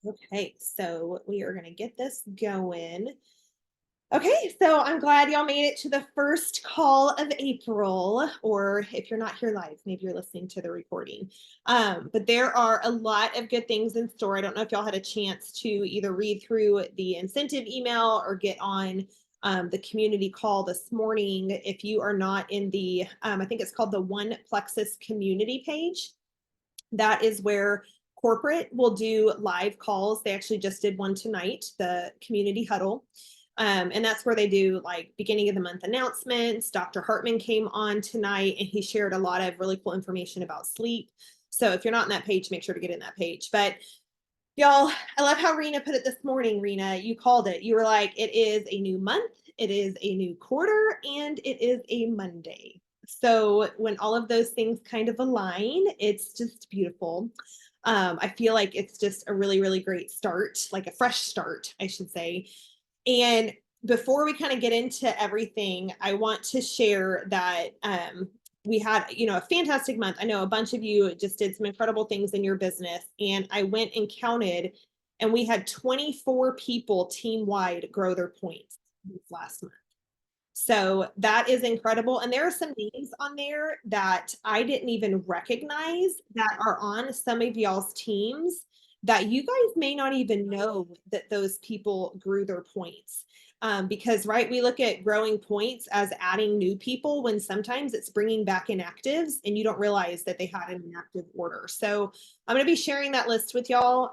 Okay, so we are going to get this going. Okay, so I'm glad y'all made it to the first call of April, or if you're not here live, maybe you're listening to the recording. But there are a lot of good things in store. I don't know if y'all had a chance to either read through the incentive email or get on the community call this morning. If you are not in the, I think it's called the One Plexus community page. That is where corporate will do live calls. They actually just did one tonight, the community huddle. And that's where they do like beginning of the month announcements. Dr. Hartman came on tonight and he shared a lot of really cool information about sleep. So if you're not in that page, make sure to get in that page. But y'all, I love how Rena put it this morning. Rena, you called it. You were like, it is a new month, it is a new quarter, and it is a Monday. So when all of those things kind of align, it's just beautiful. I feel like it's just a really, really great start, like a fresh start, I should say. And before we kind of get into everything, I want to share that we had, a fantastic month. I know a bunch of you just did some incredible things in your business, and I went and counted, and we had 24 people team wide grow their points this last month. So that is incredible. And there are some names on there that I didn't even recognize that are on some of y'all's teams that you guys may not even know that those people grew their points. Because, right, we look at growing points as adding new people when sometimes it's bringing back inactives and you don't realize that they had an inactive order. So I'm going to be sharing that list with y'all.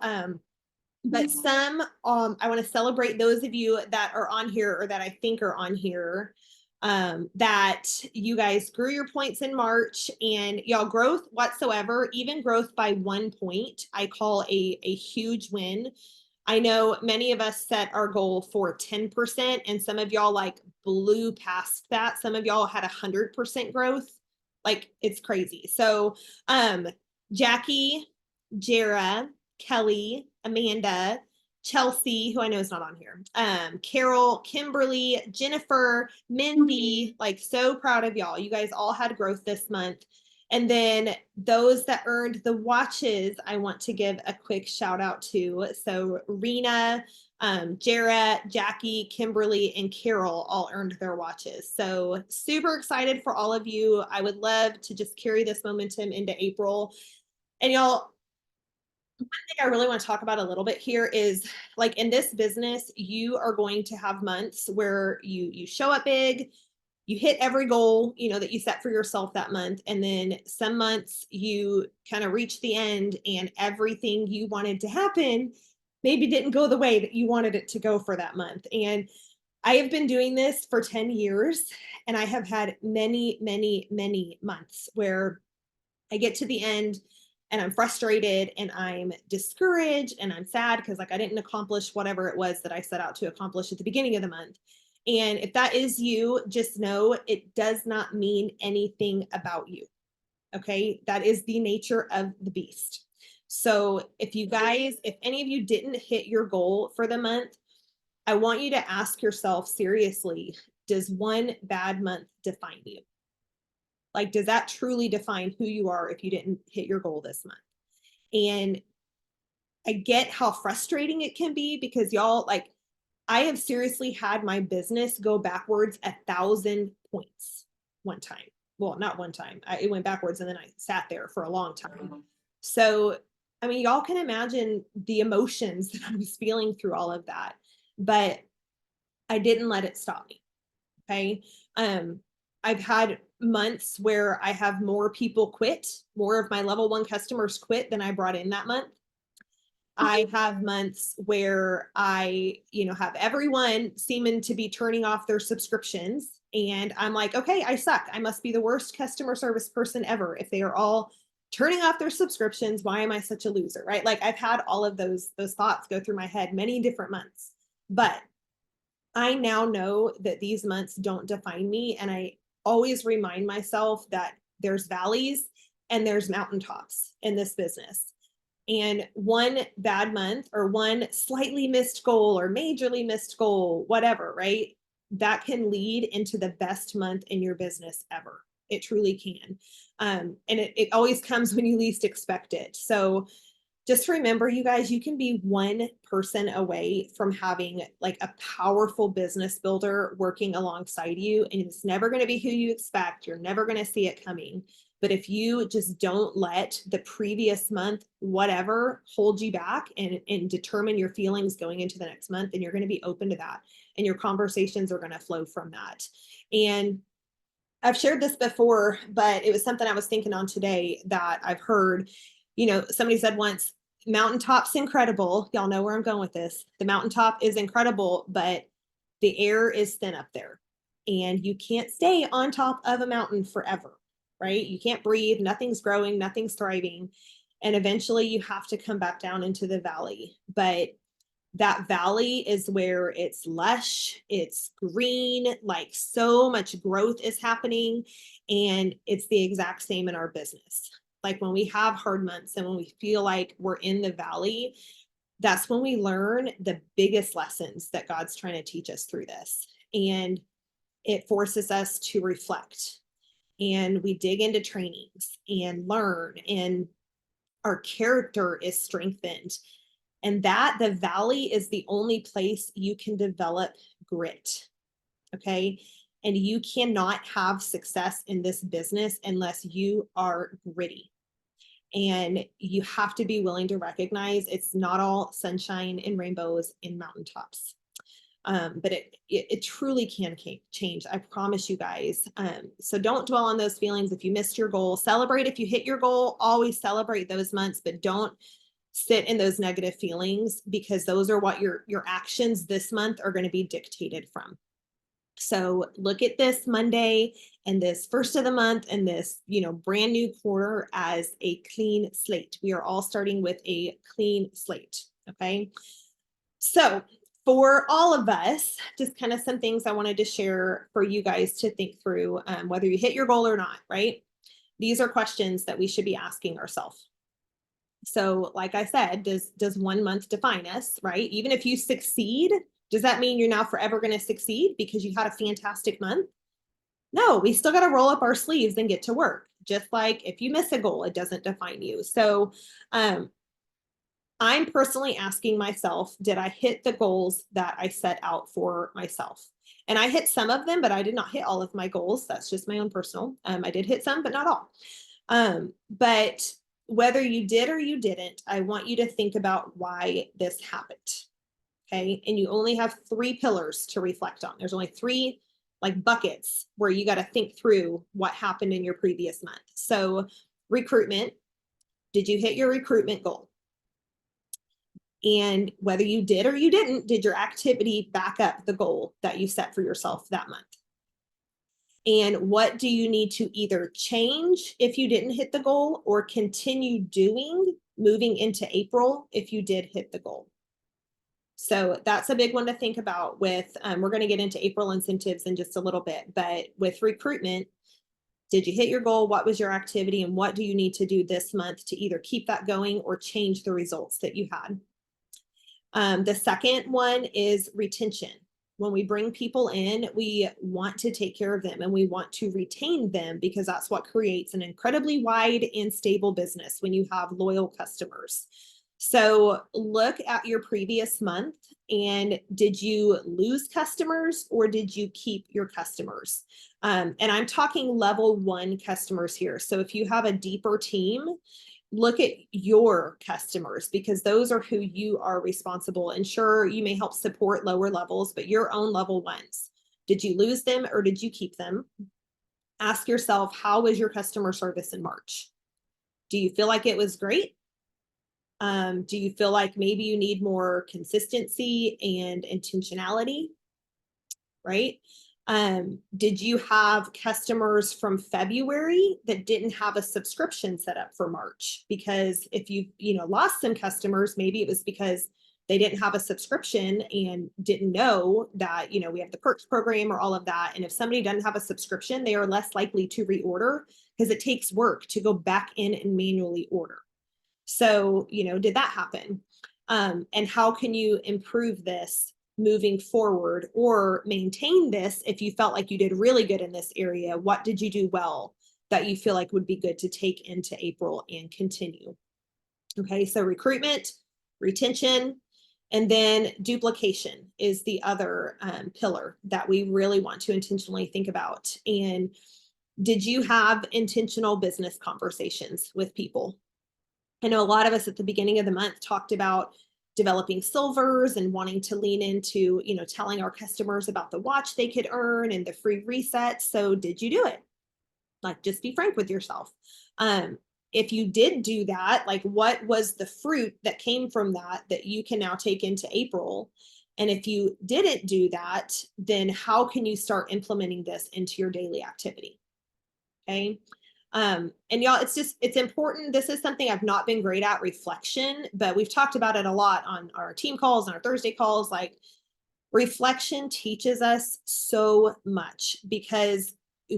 But some, I want to celebrate those of you that are on here or that I think are on here, that you guys grew your points in March, and y'all growth whatsoever, even growth by 1 point, I call a huge win. I know many of us set our goal for 10%, and some of y'all like blew past that. Some of y'all had 100% growth. Like it's crazy. So, Jackie, Jara, Kelly, Amanda, Chelsea, who I know is not on here, Carol, Kimberly, Jennifer, Mindy, like so proud of y'all. You guys all had growth this month. And then those that earned the watches, I want to give a quick shout out to. So Rena, Jara, Jackie, Kimberly, and Carol all earned their watches. So super excited for all of you. I would love to just carry this momentum into April. And y'all, one thing I really want to talk about a little bit here is like in this business, you are going to have months where you show up big, you hit every goal, that you set for yourself that month. And then some months you kind of reach the end and everything you wanted to happen maybe didn't go the way that you wanted it to go for that month. And I have been doing this for 10 years and I have had many, many, many months where I get to the end and I'm frustrated and I'm discouraged and I'm sad because like I didn't accomplish whatever it was that I set out to accomplish at the beginning of the month. And if that is you, just know it does not mean anything about you. Okay. That is the nature of the beast. So if you guys, if any of you didn't hit your goal for the month, I want you to ask yourself seriously, does one bad month define you? Like, does that truly define who you are if you didn't hit your goal this month? And I get how frustrating it can be because y'all, like, I have seriously had my business go backwards 1,000 points one time. Well, not one time. It went backwards and then I sat there for a long time. So, I mean, y'all can imagine the emotions that I was feeling through all of that, but I didn't let it stop me. Okay. I've had months where I have more people quit, more of my level one customers quit than I brought in that month. I have months where I, have everyone seeming to be turning off their subscriptions. And I'm like, okay, I suck. I must be the worst customer service person ever. If they are all turning off their subscriptions, why am I such a loser? Right. Like I've had all of those thoughts go through my head many different months. But I now know that these months don't define me. And I always remind myself that there's valleys and there's mountaintops in this business. And one bad month or one slightly missed goal or majorly missed goal, whatever, right? That can lead into the best month in your business ever. It truly can. And it always comes when you least expect it. So just remember, you guys, you can be one person away from having like a powerful business builder working alongside you, and it's never going to be who you expect. You're never going to see it coming. But if you just don't let the previous month, whatever, hold you back and determine your feelings going into the next month, then you're going to be open to that. And your conversations are going to flow from that. And I've shared this before, but it was something I was thinking on today that I've heard. Somebody said once, mountaintop's incredible. Y'all know where I'm going with this. The mountaintop is incredible, but the air is thin up there. And you can't stay on top of a mountain forever, right? You can't breathe. Nothing's growing, nothing's thriving. And eventually you have to come back down into the valley. But that valley is where it's lush, it's green, like so much growth is happening. And it's the exact same in our business. Like when we have hard months and when we feel like we're in the valley, that's when we learn the biggest lessons that God's trying to teach us through this. And it forces us to reflect, and we dig into trainings and learn, and our character is strengthened. And that the valley is the only place you can develop grit. Okay. And you cannot have success in this business unless you are gritty. And you have to be willing to recognize it's not all sunshine and rainbows and mountaintops. But it truly can change. I promise you guys. So don't dwell on those feelings. If you missed your goal, celebrate. If you hit your goal, always celebrate those months, but don't sit in those negative feelings, because those are what your actions this month are going to be dictated from. So look at this Monday and this first of the month and this, brand new quarter as a clean slate. We are all starting with a clean slate. Okay. So for all of us, just kind of some things I wanted to share for you guys to think through, whether you hit your goal or not, right? These are questions that we should be asking ourselves. So like I said, does 1 month define us, right? Even if you succeed, does that mean you're now forever going to succeed because you had a fantastic month? No, we still got to roll up our sleeves and get to work. Just like if you miss a goal, it doesn't define you. So I'm personally asking myself, did I hit the goals that I set out for myself? And I hit some of them, but I did not hit all of my goals. That's just my own personal. I did hit some, but not all. But whether you did or you didn't, I want you to think about why this happened. Okay. And you only have 3 pillars to reflect on. There's only 3 like buckets where you got to think through what happened in your previous month. So recruitment, did you hit your recruitment goal? And whether you did or you didn't, did your activity back up the goal that you set for yourself that month? And what do you need to either change if you didn't hit the goal, or continue doing moving into April if you did hit the goal? So that's a big one to think about with, we're going to get into April incentives in just a little bit, but with recruitment, did you hit your goal? What was your activity? And what do you need to do this month to either keep that going or change the results that you had? The second one is retention. When we bring people in, we want to take care of them and we want to retain them, because that's what creates an incredibly wide and stable business when you have loyal customers. So look at your previous month, and did you lose customers or did you keep your customers? And I'm talking level 1 customers here. So if you have a deeper team, look at your customers, because those are who you are responsible. And sure, you may help support lower levels, but your own level 1s, did you lose them or did you keep them? Ask yourself, how was your customer service in March? Do you feel like it was great? Do you feel like maybe you need more consistency and intentionality? Right? Did you have customers from February that didn't have a subscription set up for March? Because if you lost some customers, maybe it was because they didn't have a subscription and didn't know that, we have the perks program or all of that. And if somebody doesn't have a subscription, they are less likely to reorder, because it takes work to go back in and manually order. So, did that happen? And how can you improve this moving forward, or maintain this if you felt like you did really good in this area? What did you do well that you feel like would be good to take into April and continue? Okay, so recruitment, retention, and then duplication is the other pillar that we really want to intentionally think about. And did you have intentional business conversations with people? I know a lot of us at the beginning of the month talked about developing silvers and wanting to lean into, telling our customers about the watch they could earn and the free reset. So did you do it? Like, just be frank with yourself. Um, if you did do that, like, what was the fruit that came from that you can now take into April? And if you didn't do that, then how can you start implementing this into your daily activity? Okay. And y'all, it's important. This is something I've not been great at, reflection, but we've talked about it a lot on our team calls and our Thursday calls. Like, reflection teaches us so much because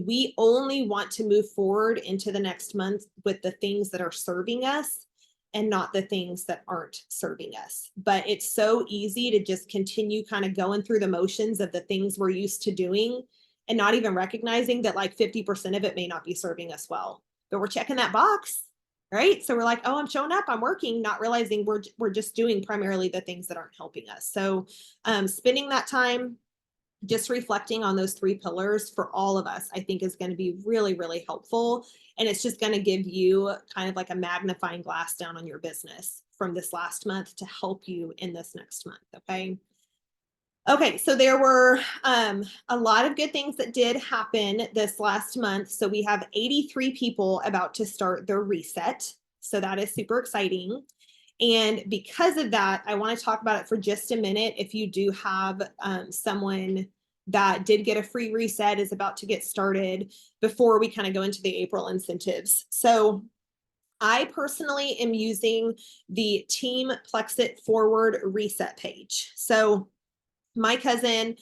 we only want to move forward into the next month with the things that are serving us and not the things that aren't serving us. But it's so easy to just continue kind of going through the motions of the things we're used to doing and not even recognizing that like 50% of it may not be serving us well. But we're checking that box, right? So we're like, oh, I'm showing up, I'm working, not realizing we're just doing primarily the things that aren't helping us. So spending that time just reflecting on those three pillars for all of us, I think is going to be really, really helpful. And it's just going to give you kind of like a magnifying glass down on your business from this last month to help you in this next month. Okay. Okay, so there were a lot of good things that did happen this last month. So we have 83 people about to start their reset. So that is super exciting. And because of that, I want to talk about it for just a minute. If you do have someone that did get a free reset, is about to get started, before we kind of go into the April incentives. So I personally am using the Team Plexit Forward reset page. So my cousin,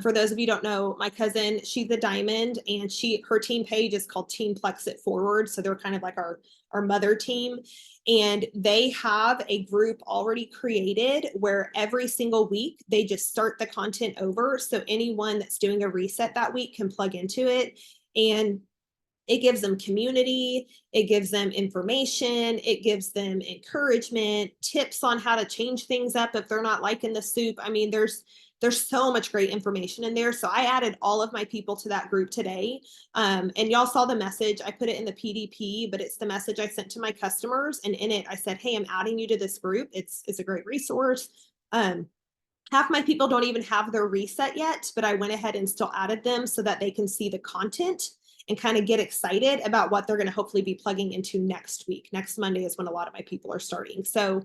for those of you who don't know, my cousin, she's a diamond, and her team page is called Team Plexit Forward. So they're kind of like our mother team. And they have a group already created where every single week they just start the content over. So anyone that's doing a reset that week can plug into it. And it gives them community, it gives them information, it gives them encouragement, tips on how to change things up if they're not liking the soup. I mean, there's so much great information in there. So I added all of my people to that group today. And y'all saw the message. I put it in the PDP, but it's the message I sent to my customers. And in it, I said, hey, I'm adding you to this group. It's a great resource. Half my people don't even have their reset yet, but I went ahead and still added them so that they can see the content and kind of get excited about what they're going to hopefully be plugging into next week. Next Monday is when a lot of my people are starting. So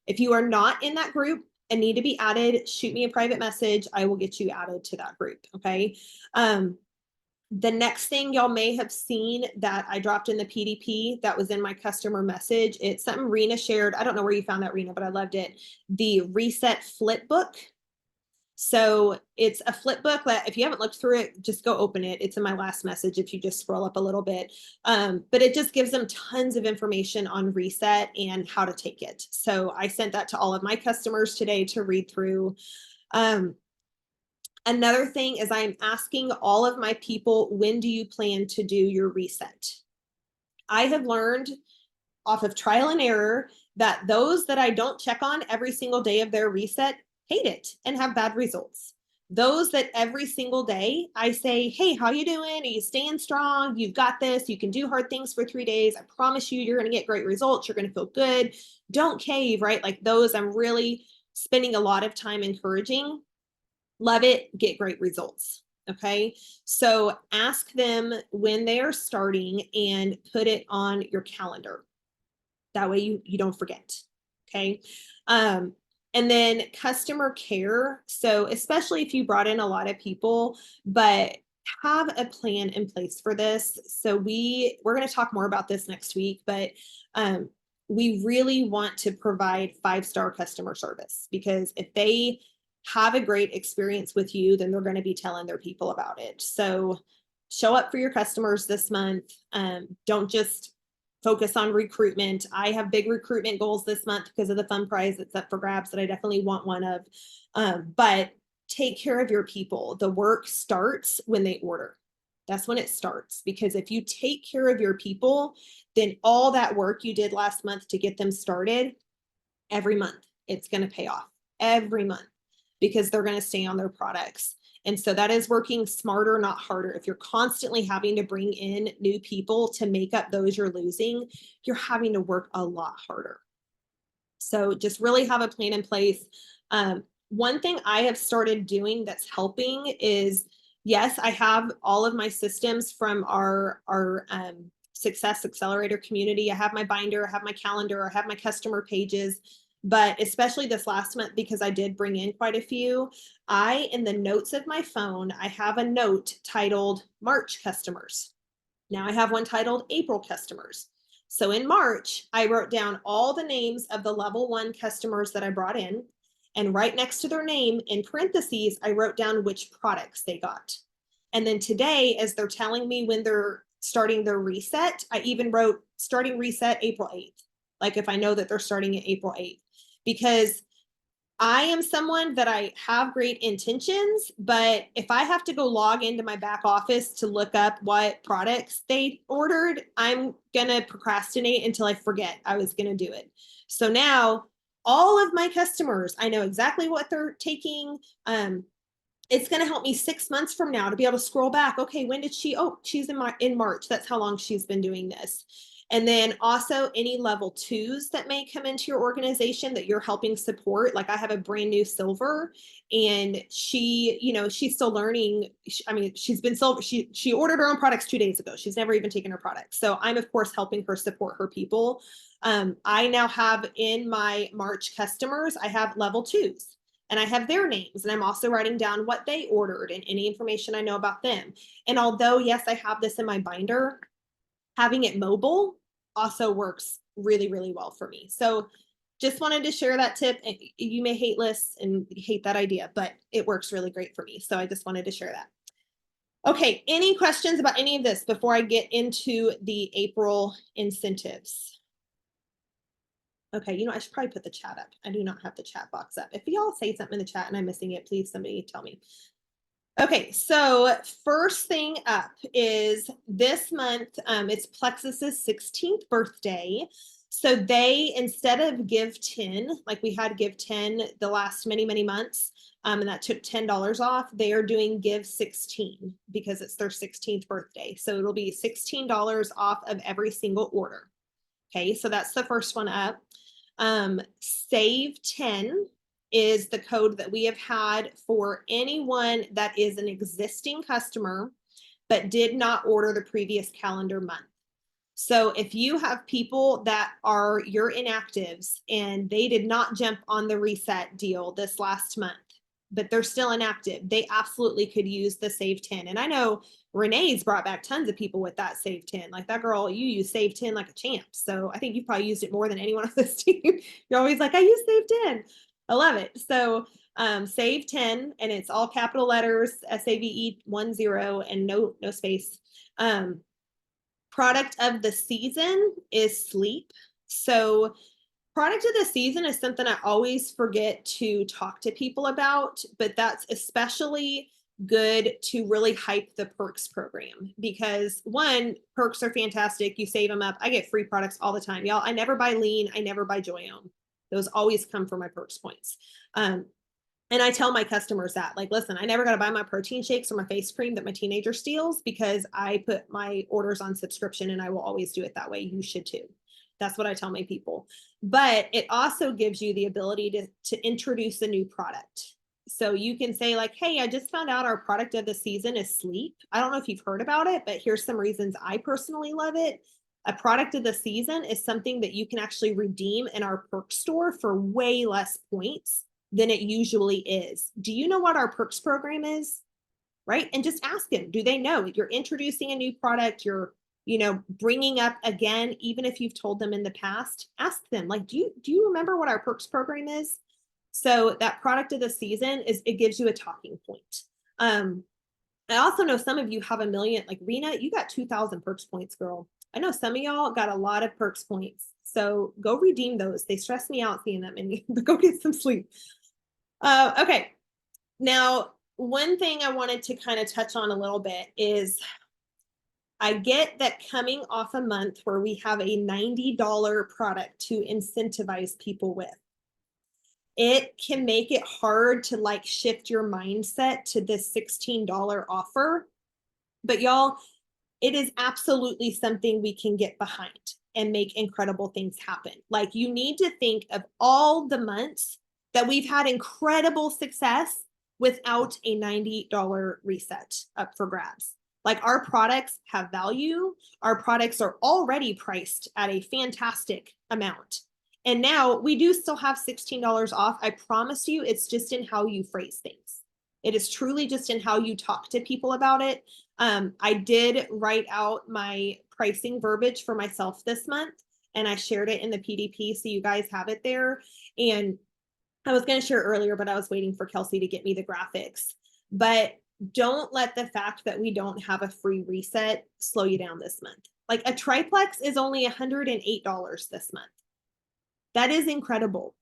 if you are not in that group and need to be added, shoot me a private message. I will get you added to that group. Okay. The next thing y'all may have seen that I dropped in the PDP that was in my customer message. It's something Rena shared. I don't know where you found that, Rena, but I loved it. The Reset Flip Book. So it's a flip book that if you haven't looked through it, just go open it. It's in my last message if you just scroll up a little bit. But it just gives them tons of information on reset and how to take it. So I sent that to all of my customers today to read through. Another thing is I'm asking all of my people, when do you plan to do your reset? I have learned off of trial and error that those that I don't check on every single day of their reset hate it and have bad results. Those that every single day I say, hey, how you doing? Are you staying strong? You've got this. You can do hard things for 3 days. I promise you, you're going to get great results. You're going to feel good. Don't cave, right? Like those I'm really spending a lot of time encouraging. Love it. Get great results. Okay. So ask them when they are starting and put it on your calendar. That way you don't forget. Okay. And then customer care. So especially if you brought in a lot of people, but have a plan in place for this. So we're going to talk more about this next week, but we really want to provide 5-star customer service, because if they have a great experience with you, then they're going to be telling their people about it. So show up for your customers this month. Don't just focus on recruitment. I have big recruitment goals this month because of the fun prize that's up for grabs that I definitely want one of. But take care of your people. The work starts when they order. That's when it starts. Because if you take care of your people, then all that work you did last month to get them started, every month, it's going to pay off every month because they're going to stay on their products. And so that is working smarter, not harder. If you're constantly having to bring in new people to make up those you're losing, you're having to work a lot harder. So just really have a plan in place. One thing I have started doing that's helping is, yes, I have all of my systems from our Success Accelerator community. I have my binder, I have my calendar, I have my customer pages. But especially this last month, because I did bring in quite a few, in the notes of my phone, I have a note titled March customers. Now I have one titled April customers. So in March, I wrote down all the names of the level 1 customers that I brought in. And right next to their name, in parentheses, I wrote down which products they got. And then today, as they're telling me when they're starting their reset, I even wrote starting reset April 8th. Like if I know that they're starting at April 8th, because I am someone that I have great intentions, but if I have to go log into my back office to look up what products they ordered, I'm going to procrastinate until I forget I was going to do it. So now all of my customers, I know exactly what they're taking. It's going to help me 6 months from now to be able to scroll back. Okay, when did she? Oh, she's in March. That's how long she's been doing this. And then also any level 2s that may come into your organization that you're helping support. Like I have a brand new silver, and she, she's still learning. I mean, she's been silver. She ordered her own products 2 days ago. She's never even taken her products. So I'm of course helping her support her people. I now have in my March customers, I have level 2s. And I have their names, and I'm also writing down what they ordered and any information I know about them. And although, yes, I have this in my binder, having it mobile also works really, really well for me. So just wanted to share that tip. You may hate lists and hate that idea, but it works really great for me. So I just wanted to share that. Okay, any questions about any of this before I get into the April incentives? Okay, I should probably put the chat up. I do not have the chat box up. If y'all say something in the chat and I'm missing it, please somebody tell me. Okay, so first thing up is this month, it's Plexus's 16th birthday. So they, instead of Give 10, like we had Give 10 the last many, many months, and that took $10 off, they are doing Give 16 because it's their 16th birthday. So it'll be $16 off of every single order. Okay, so that's the first one up. Save 10 is the code that we have had for anyone that is an existing customer but did not order the previous calendar month. So if you have people that are your inactives and they did not jump on the reset deal this last month, but they're still inactive, they absolutely could use the Save 10. And I know Renee's brought back tons of people with that Save 10. Like that girl, you use Save 10 like a champ. So I think you've probably used it more than anyone on this team. You're always like, I use Save 10. I love it. So Save 10, and it's all capital letters, SAVE10 and no space. Product of the season is sleep. So product of the season is something I always forget to talk to people about, but that's especially good to really hype the perks program because one, perks are fantastic. You save them up. I get free products all the time. Y'all, I never buy Lean. I never buy Joy-Own. Those always come from my perks points. And I tell my customers that, like, listen, I never got to buy my protein shakes or my face cream that my teenager steals because I put my orders on subscription and I will always do it that way. You should too. That's what I tell my people. But it also gives you the ability to introduce a new product. So you can say like, hey, I just found out our product of the season is sleep. I don't know if you've heard about it, but here's some reasons I personally love it. A product of the season is something that you can actually redeem in our perk store for way less points than it usually is. Do you know what our perks program is? Right? And just ask them, do they know? You're introducing a new product, you're bringing up again, even if you've told them in the past, ask them like, do you remember what our perks program is? So that product of the season it gives you a talking point. I also know some of you have 1 million, like Rena, you got 2,000 perks points, girl. I know some of y'all got a lot of perks points. So go redeem those. They stress me out seeing them, and go get some sleep. Okay. Now, one thing I wanted to kind of touch on a little bit is I get that coming off a month where we have a $90 product to incentivize people with, it can make it hard to like shift your mindset to this $16 offer. But y'all, it is absolutely something we can get behind and make incredible things happen. Like, you need to think of all the months that we've had incredible success without a $90 reset up for grabs. Like, our products have value. Our products are already priced at a fantastic amount. And now we do still have $16 off. I promise you, it's just in how you phrase things. It is truly just in how you talk to people about it. I did write out my pricing verbiage for myself this month, and I shared it in the PDP, so you guys have it there. And I was going to share earlier, but I was waiting for Kelsey to get me the graphics. But don't let the fact that we don't have a free reset slow you down this month. Like, a triplex is only $108 this month. That is incredible.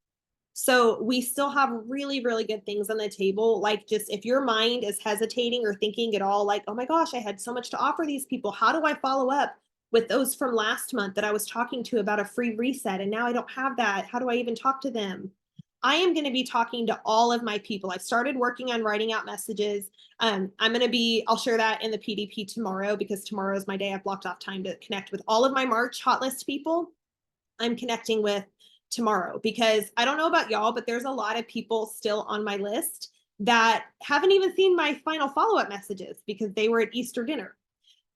So we still have really, really good things on the table. Like, just if your mind is hesitating or thinking at all, like, oh my gosh, I had so much to offer these people. How do I follow up with those from last month that I was talking to about a free reset? And now I don't have that. How do I even talk to them? I am going to be talking to all of my people. I've started working on writing out messages. I'll share that in the PDP tomorrow, because tomorrow is my day. I've blocked off time to connect with all of my March hot list people. I'm connecting with tomorrow, because I don't know about y'all, but there's a lot of people still on my list that haven't even seen my final follow-up messages because they were at Easter dinner,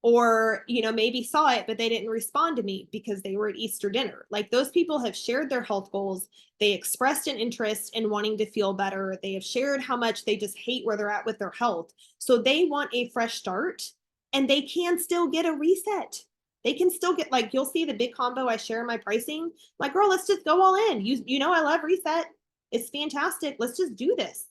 or, maybe saw it, but they didn't respond to me because they were at Easter dinner. Like, those people have shared their health goals. They expressed an interest in wanting to feel better. They have shared how much they just hate where they're at with their health. So they want a fresh start, and they can still get a reset. They can still get, like, you'll see the big combo I share in my pricing. Like, girl, let's just go all in. I love reset. It's fantastic. Let's just do this,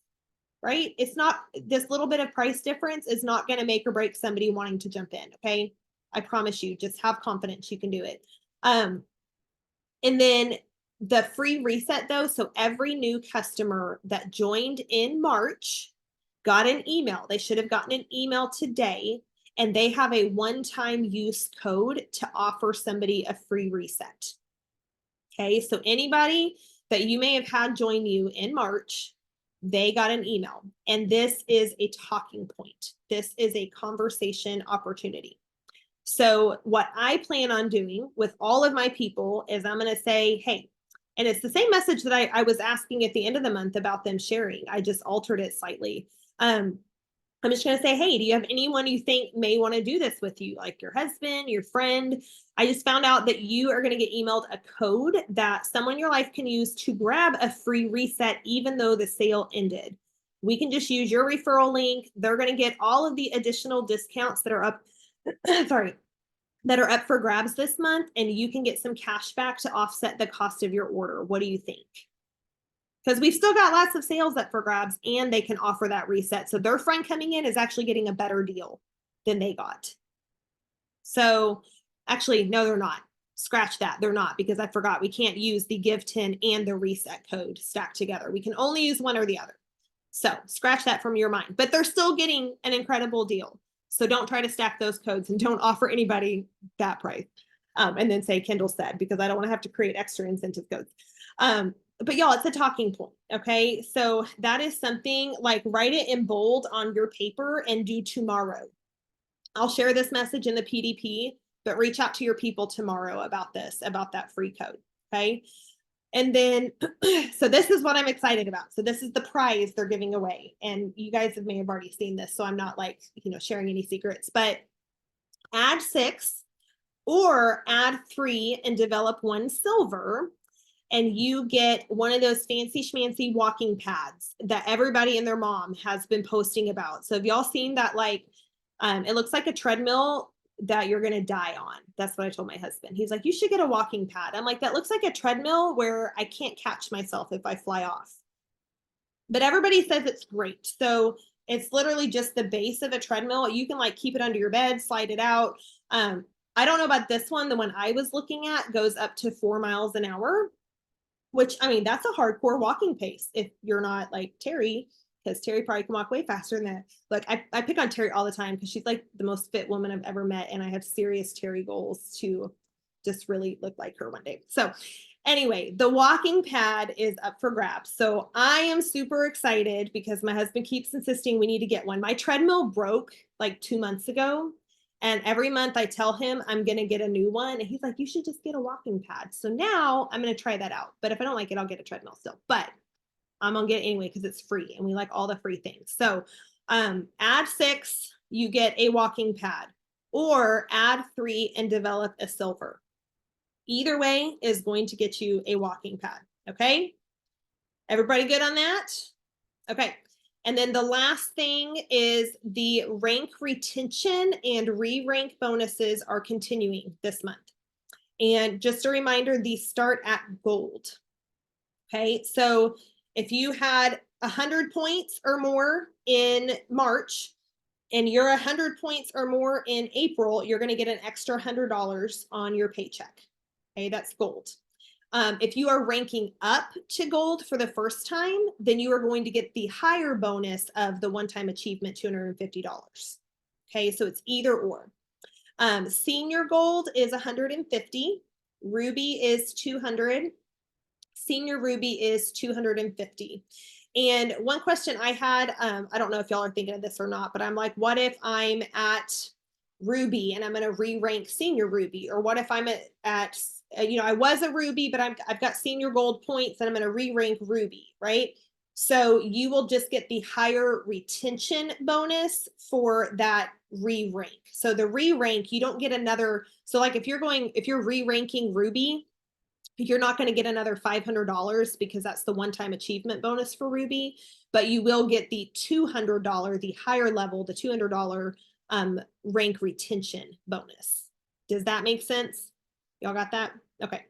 right? It's not, this little bit of price difference is not going to make or break somebody wanting to jump in. Okay. I promise you, just have confidence you can do it. And then the free reset though. So every new customer that joined in March got an email. They should have gotten an email today, and they have a one-time use code to offer somebody a free reset. Okay, so anybody that you may have had join you in March, they got an email, and this is a talking point. This is a conversation opportunity. So what I plan on doing with all of my people is I'm going to say, hey, and it's the same message that I was asking at the end of the month about them sharing. I just altered it slightly. I'm just going to say, hey, do you have anyone you think may want to do this with you? Like your husband, your friend? I just found out that you are going to get emailed a code that someone in your life can use to grab a free reset, even though the sale ended. We can just use your referral link. They're going to get all of the additional discounts that are up, that are up for grabs this month. And you can get some cash back to offset the cost of your order. What do you think? Because we've still got lots of sales up for grabs, and they can offer that reset. So their friend coming in is actually getting a better deal than they got. So actually, no, they're not. Scratch that. They're not, because I forgot we can't use the give 10 and the reset code stacked together. We can only use one or the other. So scratch that from your mind, but they're still getting an incredible deal. So don't try to stack those codes, and don't offer anybody that price. And then say Kendall said, because I don't want to have to create extra incentive codes. But y'all, it's a talking point. Okay. So that is something, like, write it in bold on your paper and do tomorrow. I'll share this message in the PDP, but reach out to your people tomorrow about this, about that free code. Okay. And then, so this is what I'm excited about. So this is the prize they're giving away. And you guys may have already seen this, so I'm not like, sharing any secrets, but add 6 or add 3 and develop 1 silver, and you get one of those fancy schmancy walking pads that everybody and their mom has been posting about. So have y'all seen that? Like, it looks like a treadmill that you're going to die on. That's what I told my husband. He's like, you should get a walking pad. I'm like, that looks like a treadmill where I can't catch myself if I fly off. But everybody says it's great. So it's literally just the base of a treadmill. You can like keep it under your bed, slide it out. I don't know about this one. The one I was looking at goes up to 4 miles an hour, which, I mean, that's a hardcore walking pace if you're not like Terry, because Terry probably can walk way faster than that. Like I pick on Terry all the time because she's like the most fit woman I've ever met. And I have serious Terry goals to just really look like her one day. So anyway, the walking pad is up for grabs. So I am super excited because my husband keeps insisting we need to get one. My treadmill broke like 2 months ago. And every month I tell him I'm going to get a new one. And he's like, you should just get a walking pad. So now I'm going to try that out. But if I don't like it, I'll get a treadmill still. But I'm going to get it anyway because it's free and we like all the free things. So add 6, you get a walking pad, or add 3 and develop a silver. Either way is going to get you a walking pad. Okay. Everybody good on that? Okay. And then the last thing is the rank retention and re-rank bonuses are continuing this month. And just a reminder, these start at gold. Okay. So if you had 100 points or more in March and you're 100 points or more in April, you're going to get an extra $100 on your paycheck. Okay. That's gold. If you are ranking up to gold for the first time, then you are going to get the higher bonus of the one-time achievement, $250. Okay, so it's either or. Senior gold is 150, ruby is 200, senior ruby is 250. And one question I had, I don't know if y'all are thinking of this or not, but I'm like, what if I'm at ruby and I'm going to re-rank senior ruby? Or what if I'm at I was a ruby, but I've got senior gold points and I'm going to re-rank ruby, right? So you will just get the higher retention bonus for that re-rank. So the re-rank, you don't get another. So like if you're re-ranking ruby, you're not going to get another $500 because that's the one-time achievement bonus for ruby, but you will get the $200, the higher level, the $200 rank retention bonus. Does that make sense? Y'all got that? Okay.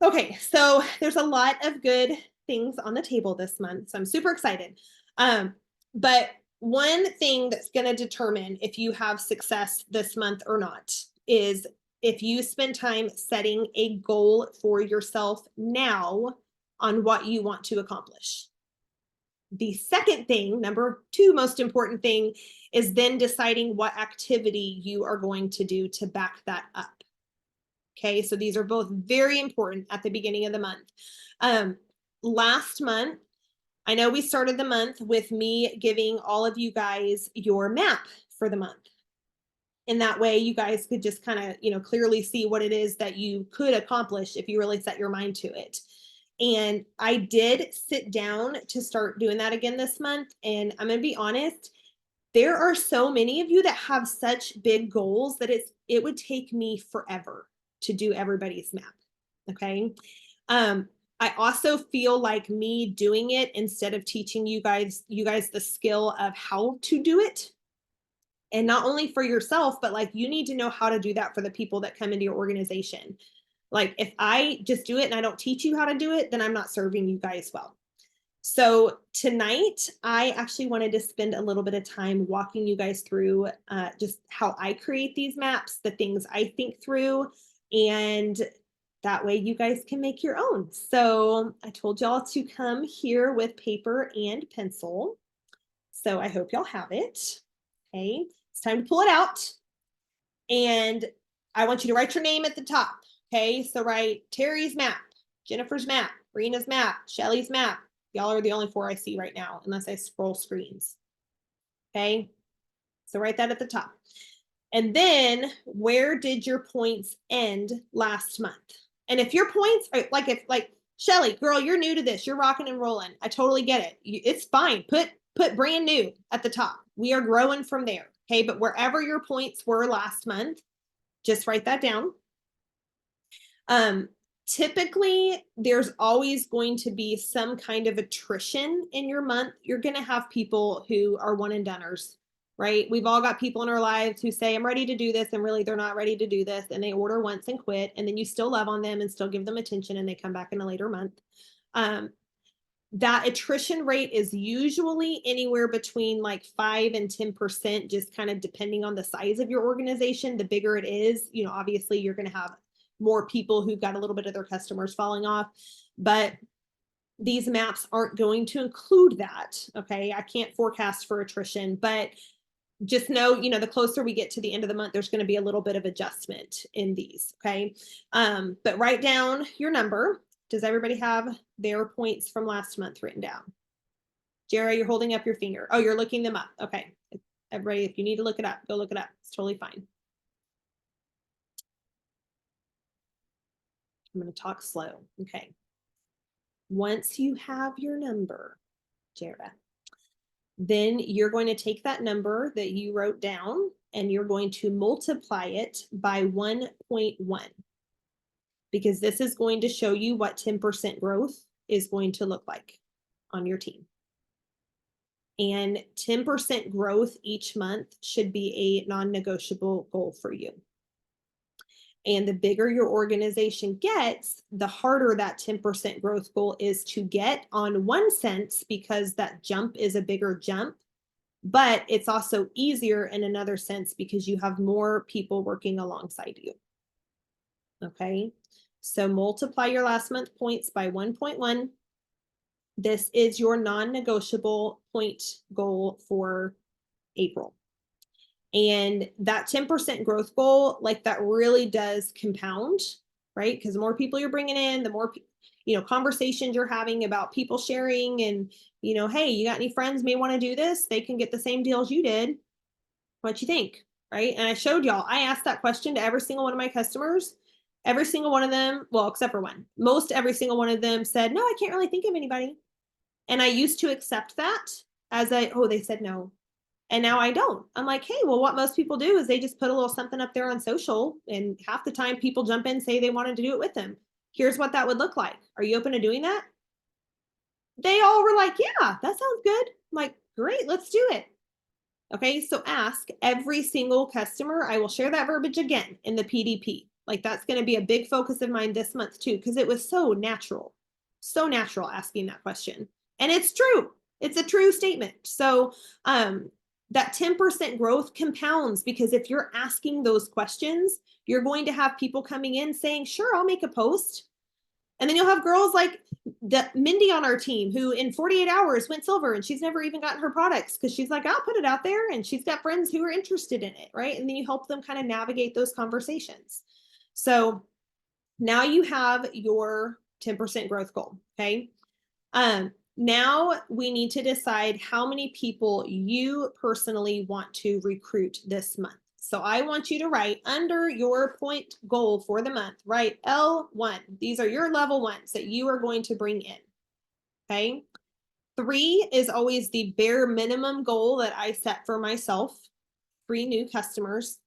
Okay, so there's a lot of good things on the table this month, so I'm super excited. But one thing that's going to determine if you have success this month or not is if you spend time setting a goal for yourself now on what you want to accomplish. The second thing, number 2 most important thing, is then deciding what activity you are going to do to back that up. Okay, so these are both very important at the beginning of the month. Last month, I know we started the month with me giving all of you guys your map for the month. And that way you guys could just kind of, clearly see what it is that you could accomplish if you really set your mind to it. And I did sit down to start doing that again this month. And I'm going to be honest, there are so many of you that have such big goals that it would take me forever to do everybody's map. Okay. I also feel like me doing it instead of teaching you guys the skill of how to do it. And not only for yourself, but like you need to know how to do that for the people that come into your organization. Like if I just do it and I don't teach you how to do it, then I'm not serving you guys well. So tonight, I actually wanted to spend a little bit of time walking you guys through just how I create these maps, the things I think through, and that way you guys can make your own. So I told y'all to come here with paper and pencil. So I hope y'all have it. Okay, it's time to pull it out. And I want you to write your name at the top. Okay, so write Terry's map, Jennifer's map, Rena's map, Shelly's map. Y'all are the only 4 I see right now, unless I scroll screens. Okay, so write that at the top. And then where did your points end last month? And if your points are like Shelly, girl, you're new to this, you're rocking and rolling. I totally get it. It's fine. Put brand new at the top. We are growing from there. Okay, but wherever your points were last month, just write that down. Typically, there's always going to be some kind of attrition in your month. You're going to have people who are one and doneers, right? We've all got people in our lives who say, I'm ready to do this, and really they're not ready to do this, and they order once and quit, and then you still love on them and still give them attention, and they come back in a later month. That attrition rate is usually anywhere between like 5 and 10%, just kind of depending on the size of your organization. The bigger it is, obviously you're going to have more people who've got a little bit of their customers falling off. But these maps aren't going to include that. Okay. I can't forecast for attrition, but just know, the closer we get to the end of the month, there's going to be a little bit of adjustment in these. Okay. But write down your number. Does everybody have their points from last month written down? Jara, you're holding up your finger. Oh, you're looking them up. Okay. Everybody, if you need to look it up, go look it up. It's totally fine. I'm going to talk slow. Okay. Once you have your number, Jara, then you're going to take that number that you wrote down and you're going to multiply it by 1.1, because this is going to show you what 10% growth is going to look like on your team. And 10% growth each month should be a non-negotiable goal for you. And the bigger your organization gets, the harder that 10% growth goal is to get, on one sense, because that jump is a bigger jump, but it's also easier in another sense because you have more people working alongside you. Okay, so multiply your last month points by 1.1. This is your non-negotiable point goal for April. And that 10% growth goal, like, that really does compound, right? Because the more people you're bringing in, the more, conversations you're having about people sharing and, hey, you got any friends may want to do this? They can get the same deals you did. What you think, right? And I showed y'all, I asked that question to every single one of my customers. Every single one of them, well, except for one, most every single one of them said, no, I can't really think of anybody. And I used to accept that as they said no. And now I don't. I'm like, hey, well, what most people do is they just put a little something up there on social, and half the time people jump in, say they wanted to do it with them. Here's what that would look like. Are you open to doing that? They all were like, yeah, that sounds good. I'm like, great, let's do it. Okay, so ask every single customer. I will share that verbiage again in the PDP. Like, that's going to be a big focus of mine this month too, because it was so natural asking that question. And it's true. It's a true statement. So that 10% growth compounds, because if you're asking those questions, you're going to have people coming in saying, sure, I'll make a post. And then you'll have girls like Mindy on our team who in 48 hours went silver, and she's never even gotten her products because she's like, I'll put it out there, and she's got friends who are interested in it, right? And then you help them kind of navigate those conversations. So now you have your 10% growth goal, okay? Now we need to decide how many people you personally want to recruit this month. So I want you to write under your point goal for the month, write L1. These are your level ones that you are going to bring in. Okay. 3 is always the bare minimum goal that I set for myself. 3 new customers.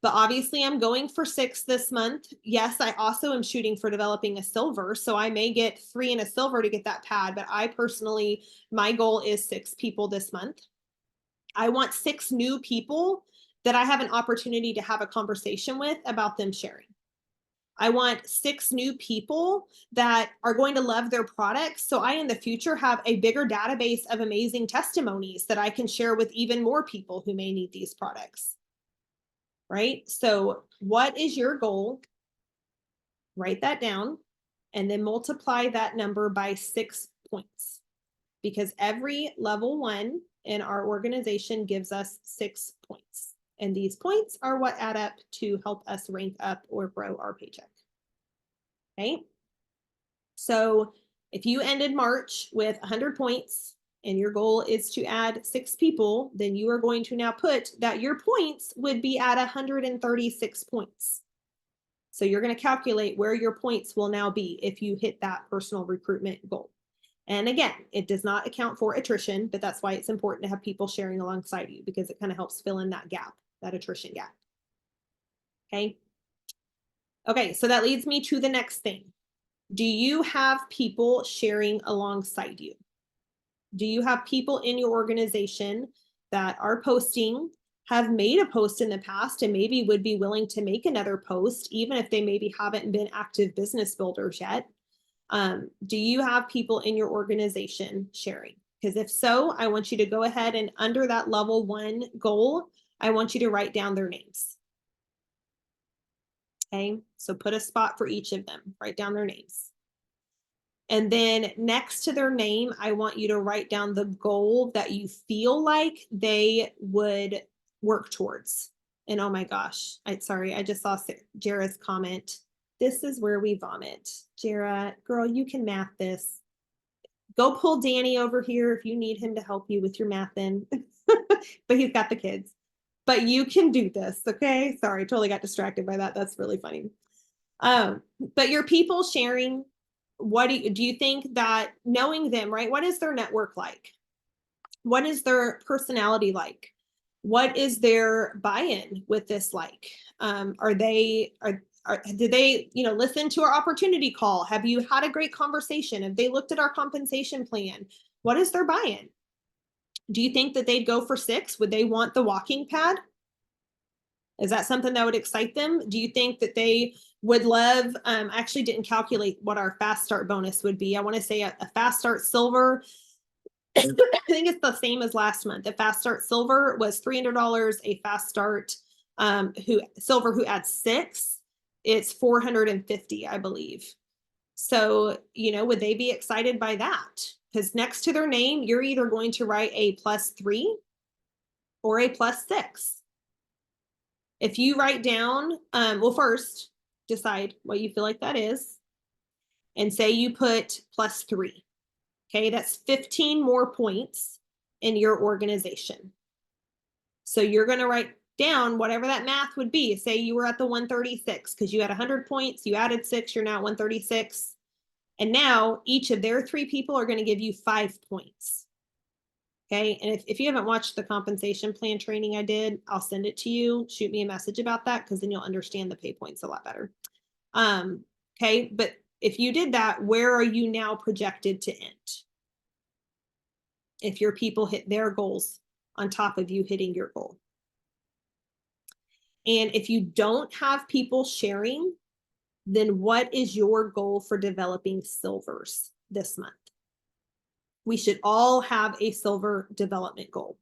But obviously I'm going for 6 this month. Yes, I also am shooting for developing a silver. So I may get 3 and a silver to get that pad, but I personally, my goal is 6 people this month. I want 6 new people that I have an opportunity to have a conversation with about them sharing. I want 6 new people that are going to love their products. So I, in the future, have a bigger database of amazing testimonies that I can share with even more people who may need these products. Right? So what is your goal? Write that down and then multiply that number by 6 points, because every level 1 in our organization gives us 6 points. And these points are what add up to help us rank up or grow our paycheck. Okay. So if you ended March with 100 points, and your goal is to add 6 people, then you are going to now put that your points would be at 136 points. So you're going to calculate where your points will now be if you hit that personal recruitment goal. And again, it does not account for attrition, but that's why it's important to have people sharing alongside you, because it kind of helps fill in that gap, that attrition gap. Okay. Okay, so that leads me to the next thing. Do you have people sharing alongside you? Do you have people in your organization that are posting, have made a post in the past, and maybe would be willing to make another post, even if they maybe haven't been active business builders yet? Do you have people in your organization sharing? Because if so, I want you to go ahead and under that level 1 goal, I want you to write down their names. Okay, so put a spot for each of them, write down their names. And then next to their name, I want you to write down the goal that you feel like they would work towards. And oh my gosh, sorry, I just saw Jara's comment. This is where we vomit. Jara, girl, you can math this. Go pull Danny over here if you need him to help you with your math in. But he's got the kids. But you can do this, okay? Sorry, totally got distracted by that. That's really funny. But your people sharing, what do you think that knowing them, right? What is their network like? What is their personality like? What is their buy-in with this like? Did they, listen to our opportunity call? Have you had a great conversation? Have they looked at our compensation plan? What is their buy-in? Do you think that they'd go for 6? Would they want the walking pad? Is that something that would excite them? Do you think that they would love, I actually didn't calculate what our fast start bonus would be. I want to say a fast start silver. I think it's the same as last month. The fast start silver was $300. A fast start who adds 6, it's $450, I believe. So, would they be excited by that? Because next to their name, you're either going to write a +3 or a +6. If you write down, well, first decide what you feel like that is, and say you put +3. Okay, that's 15 more points in your organization. So you're going to write down whatever that math would be. Say you were at the 136 because you had 100 points, you added 6, you're now at 136. And now each of their 3 people are going to give you 5 points. Okay, and if you haven't watched the compensation plan training I did, I'll send it to you. Shoot me a message about that because then you'll understand the pay points a lot better. Okay, but if you did that, where are you now projected to end? If your people hit their goals on top of you hitting your goal. And if you don't have people sharing, then what is your goal for developing silvers this month? We should all have a silver development goal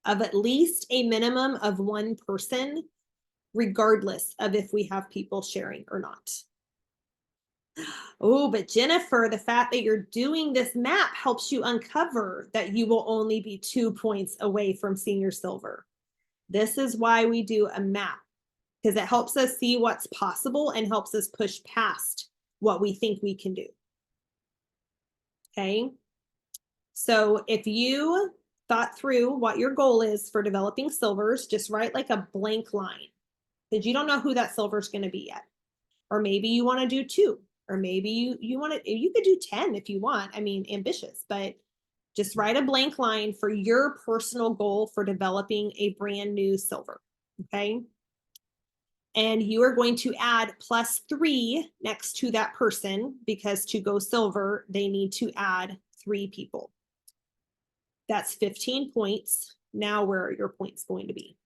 of at least a minimum of 1 person, regardless of if we have people sharing or not. Oh, but Jennifer, the fact that you're doing this map helps you uncover that you will only be 2 points away from senior silver. This is why we do a map, because it helps us see what's possible and helps us push past what we think we can do. Okay. So if you thought through what your goal is for developing silvers, just write like a blank line, because you don't know who that silver is going to be yet. Or maybe you want to do 2, or maybe you could do 10 if you want. I mean, ambitious, but just write a blank line for your personal goal for developing a brand new silver. Okay. And you are going to add +3 next to that person, because to go silver, they need to add 3 people. That's 15 points. Now where are your points going to be?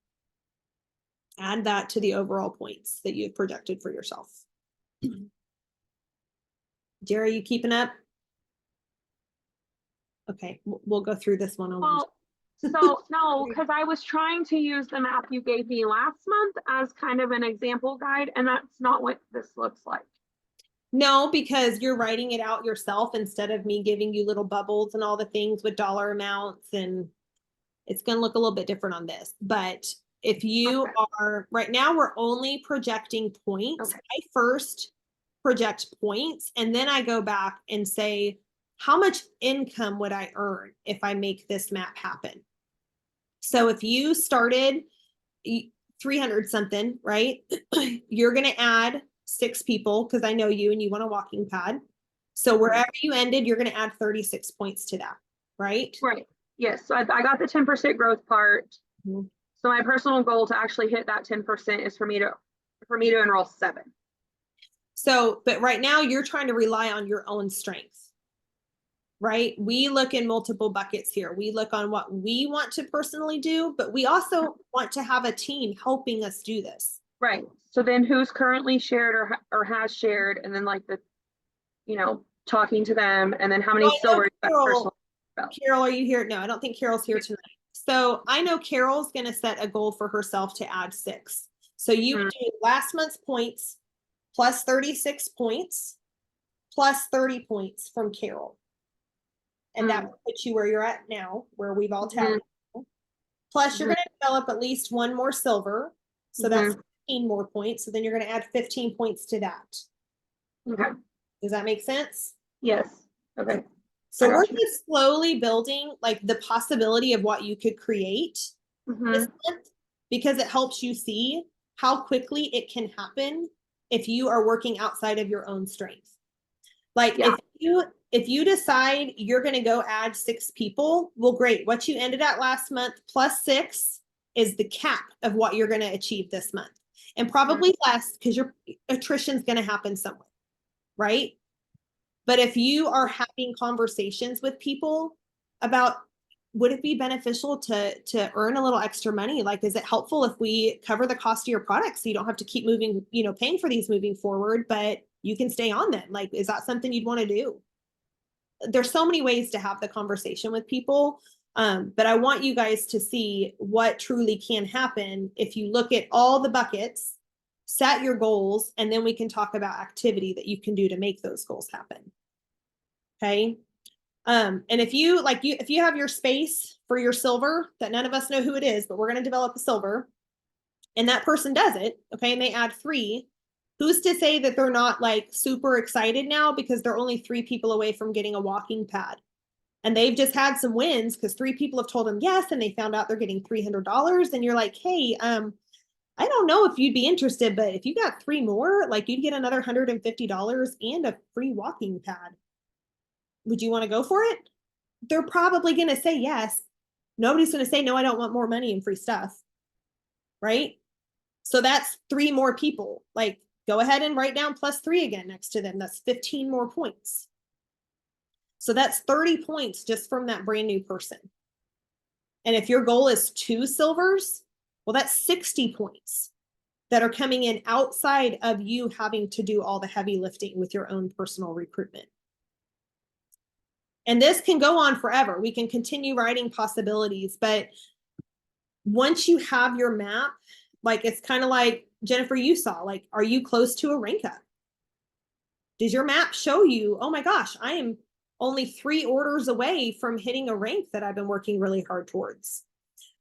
Add that to the overall points that you've projected for yourself. Jerry, you keeping up? Okay, we'll go through this one on one. So no, because I was trying to use the map you gave me last month as kind of an example guide, and that's not what this looks like. No, because you're writing it out yourself instead of me giving you little bubbles and all the things with dollar amounts, and it's going to look a little bit different on this. But if you are, right now we're only projecting points. Okay. I first project points, and then I go back and say, how much income would I earn if I make this map happen? So if you started 300 something, right? You're going to add 6 people, because I know you and you want a walking pad. So wherever you ended, you're going to add 36 points to that, right? Right. Yes. So I got the 10% growth part. Mm-hmm. So my personal goal to actually hit that 10% is for me to enroll 7. So, but right now you're trying to rely on your own strength, right? We look in multiple buckets here. We look on what we want to personally do, but we also want to have a team helping us do this. Right. So then who's currently shared or has shared, and then like the, talking to them, and then how many silvers that person. Carol, are you here? No, I don't think Carol's here tonight. So I know Carol's going to set a goal for herself to add 6. So you would do last month's points plus 36 points plus 30 points from Carol. And that will put you where you're at now, where we've all tallied. Plus, you're going to develop at least one more silver. So that's 15 more points. So then you're going to add 15 points to that. Okay. Does that make sense? Yes. Okay. So we're just slowly building like the possibility of what you could create this month, because it helps you see how quickly it can happen if you are working outside of your own strength. Like if you decide you're going to go add 6 people, well, great. What you ended at last month plus 6 is the cap of what you're going to achieve this month, and probably less because your attrition is going to happen somewhere, right? But if you are having conversations with people about, would it be beneficial to earn a little extra money? Like, is it helpful if we cover the cost of your products so you don't have to keep moving, paying for these moving forward, but you can stay on them? Like, is that something you'd want to do? There's so many ways to have the conversation with people. But I want you guys to see what truly can happen if you look at all the buckets, set your goals, and then we can talk about activity that you can do to make those goals happen. Okay. And if you have your space for your silver that none of us know who it is, but we're going to develop a silver, and that person does it, okay, and they add 3, who's to say that they're not like super excited now because they're only 3 people away from getting a walking pad, and they've just had some wins because 3 people have told them yes, and they found out they're getting $300, and you're like, hey, I don't know if you'd be interested, but if you got 3 more, like you'd get another $150 and a free walking pad. Would you want to go for it? They're probably going to say yes. Nobody's going to say, no, I don't want more money and free stuff. Right? So that's 3 more people. Like, go ahead and write down plus 3 again next to them. That's 15 more points. So that's 30 points just from that brand new person. And if your goal is 2 silvers, well, that's 60 points that are coming in outside of you having to do all the heavy lifting with your own personal recruitment. And this can go on forever. We can continue writing possibilities, but once you have your map, like it's kind of like Jennifer, you saw, like, are you close to a rank up? Does your map show you, oh my gosh, I am only 3 orders away from hitting a rank that I've been working really hard towards?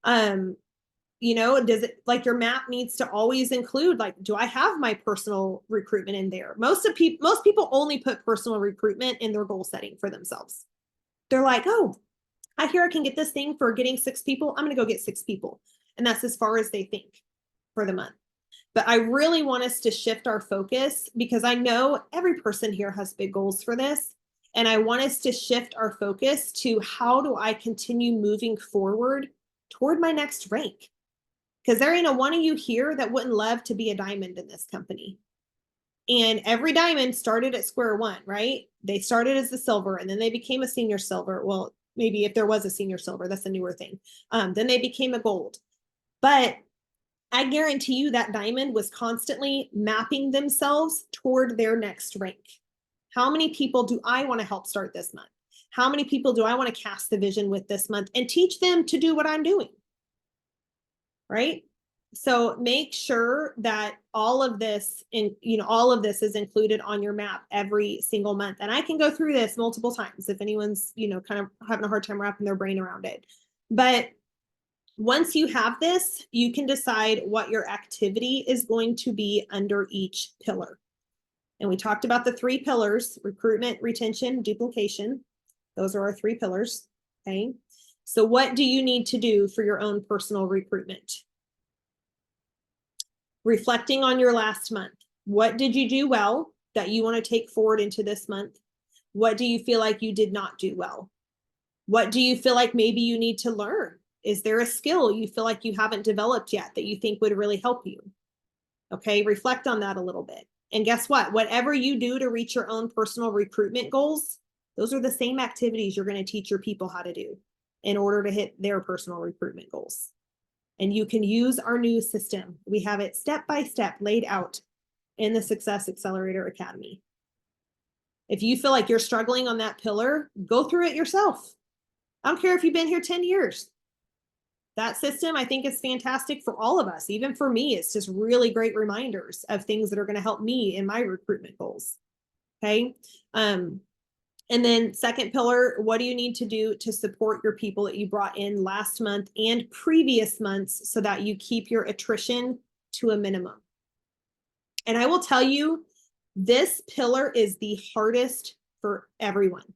Does it, like, your map needs to always include, like, do I have my personal recruitment in there? Most people only put personal recruitment in their goal setting for themselves. They're like, oh, I hear I can get this thing for getting 6 people. I'm going to go get 6 people. And that's as far as they think for the month. But I really want us to shift our focus, because I know every person here has big goals for this. And I want us to shift our focus to, how do I continue moving forward toward my next rank? Because there ain't a one of you here that wouldn't love to be a diamond in this company. And every diamond started at square one, right? They started as the silver, and then they became a senior silver. Well, maybe if there was a senior silver, that's a newer thing. Then they became a gold. But I guarantee you that diamond was constantly mapping themselves toward their next rank. How many people do I want to help start this month? How many people do I want to cast the vision with this month and teach them to do what I'm doing? Right? So make sure that all of this is included on your map every single month. And I can go through this multiple times if anyone's, kind of having a hard time wrapping their brain around it. But once you have this, you can decide what your activity is going to be under each pillar. And we talked about the 3 pillars: recruitment, retention, duplication. Those are our 3 pillars. Okay. So what do you need to do for your own personal recruitment? Reflecting on your last month. What did you do well that you want to take forward into this month? What do you feel like you did not do well? What do you feel like maybe you need to learn? Is there a skill you feel like you haven't developed yet that you think would really help you? Okay, reflect on that a little bit. And guess what? Whatever you do to reach your own personal recruitment goals, those are the same activities you're going to teach your people how to do in order to hit their personal recruitment goals. And you can use our new system. We have it step by step laid out in the Success Accelerator Academy. If you feel like you're struggling on that pillar, go through it yourself. I don't care if you've been here 10 years. That system, I think, is fantastic for all of us. Even for me, it's just really great reminders of things that are going to help me in my recruitment goals. Okay. And then second pillar, what do you need to do to support your people that you brought in last month and previous months so that you keep your attrition to a minimum? And I will tell you, this pillar is the hardest for everyone,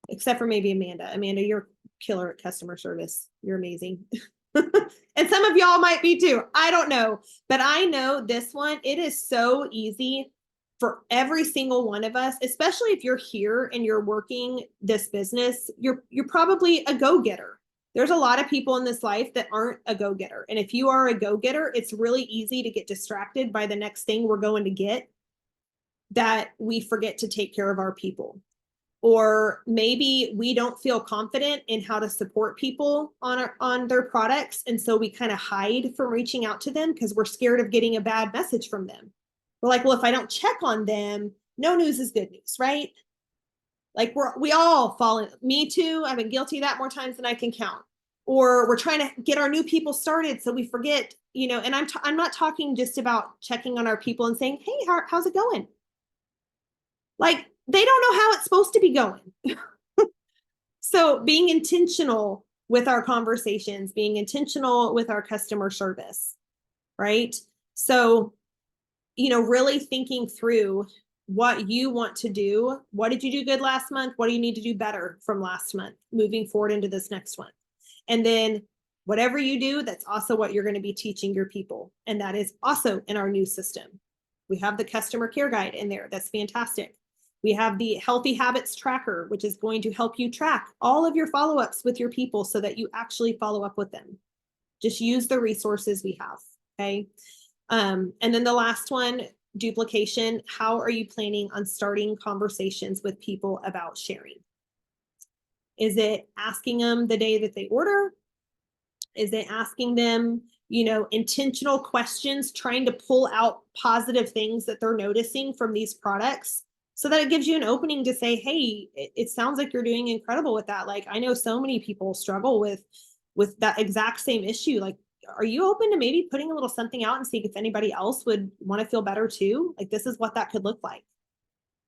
except for maybe Amanda. Amanda, you're killer at customer service. You're amazing. And some of y'all might be too. I don't know. But I know this one, it is so easy for every single one of us, especially if you're here and you're working this business, you're probably a go-getter. There's a lot of people in this life that aren't a go-getter. And if you are a go-getter, it's really easy to get distracted by the next thing we're going to get, that we forget to take care of our people. Or maybe we don't feel confident in how to support people on their products. And so we kind of hide from reaching out to them because we're scared of getting a bad message from them. We're like, well, if I don't check on them, no news is good news, right? Like we all fall in, me too. I've been guilty of that more times than I can count. Or we're trying to get our new people started, so we forget, and I'm not talking just about checking on our people and saying, hey, how's it going? Like, they don't know how it's supposed to be going. So being intentional with our conversations, being intentional with our customer service, right? So, really thinking through what you want to do. What did you do good last month? What do you need to do better from last month moving forward into this next one? And then whatever you do, that's also what you're going to be teaching your people. And that is also in our new system. We have the customer care guide in there. That's fantastic. We have the healthy habits tracker, which is going to help you track all of your follow-ups with your people so that you actually follow up with them. Just use the resources we have. Okay. And then the last one, duplication. How are you planning on starting conversations with people about sharing? Is it asking them the day that they order? Is it asking them, intentional questions, trying to pull out positive things that they're noticing from these products so that it gives you an opening to say, hey, it sounds like you're doing incredible with that. Like, I know so many people struggle with that exact same issue. Like, are you open to maybe putting a little something out and seeing if anybody else would want to feel better too? Like, this is what that could look like,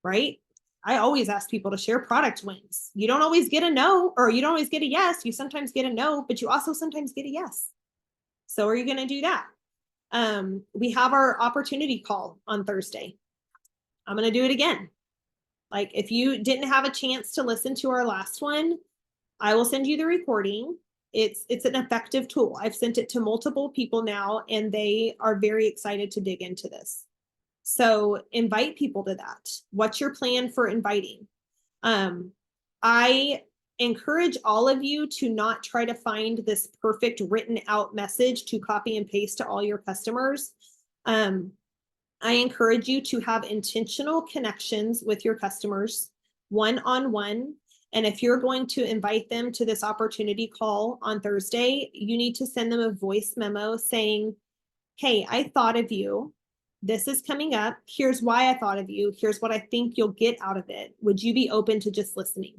right? I always ask people to share product wins. You don't always get a no, or you don't always get a yes. You sometimes get a no, but you also sometimes get a yes. So are you going to do that? We have our opportunity call on Thursday. I'm going to do it again. Like, if you didn't have a chance to listen to our last one, I will send you the recording. It's an effective tool. I've sent it to multiple people now, and they are very excited to dig into this. So invite people to that. What's your plan for inviting? I encourage all of you to not try to find this perfect written out message to copy and paste to all your customers. I encourage you to have intentional connections with your customers, one-on-one. And if you're going to invite them to this opportunity call on Thursday, you need to send them a voice memo saying, hey, I thought of you. This is coming up. Here's why I thought of you. Here's what I think you'll get out of it. Would you be open to just listening?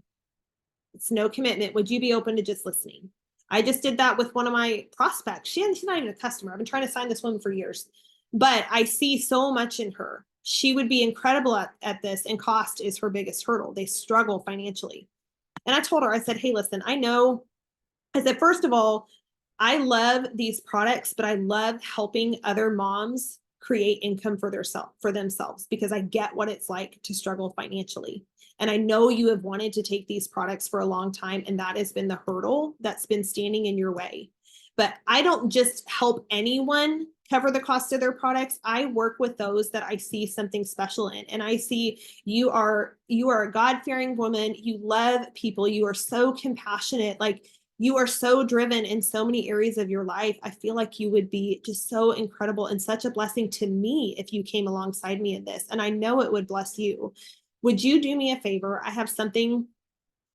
It's no commitment. Would you be open to just listening? I just did that with one of my prospects. She's not even a customer. I've been trying to sign this woman for years, but I see so much in her. She would be incredible at this, and cost is her biggest hurdle. They struggle financially. And I told her, I said, hey, listen, I know, I said, first of all, I love these products, but I love helping other moms create income for themselves, because I get what it's like to struggle financially. And I know you have wanted to take these products for a long time, and that has been the hurdle that's been standing in your way. But I don't just help anyone cover the cost of their products. I work with those that I see something special in. And I see you are a God-fearing woman. You love people. You are so compassionate. Like, you are so driven in so many areas of your life. I feel like you would be just so incredible and such a blessing to me if you came alongside me in this. And I know it would bless you. Would you do me a favor? I have something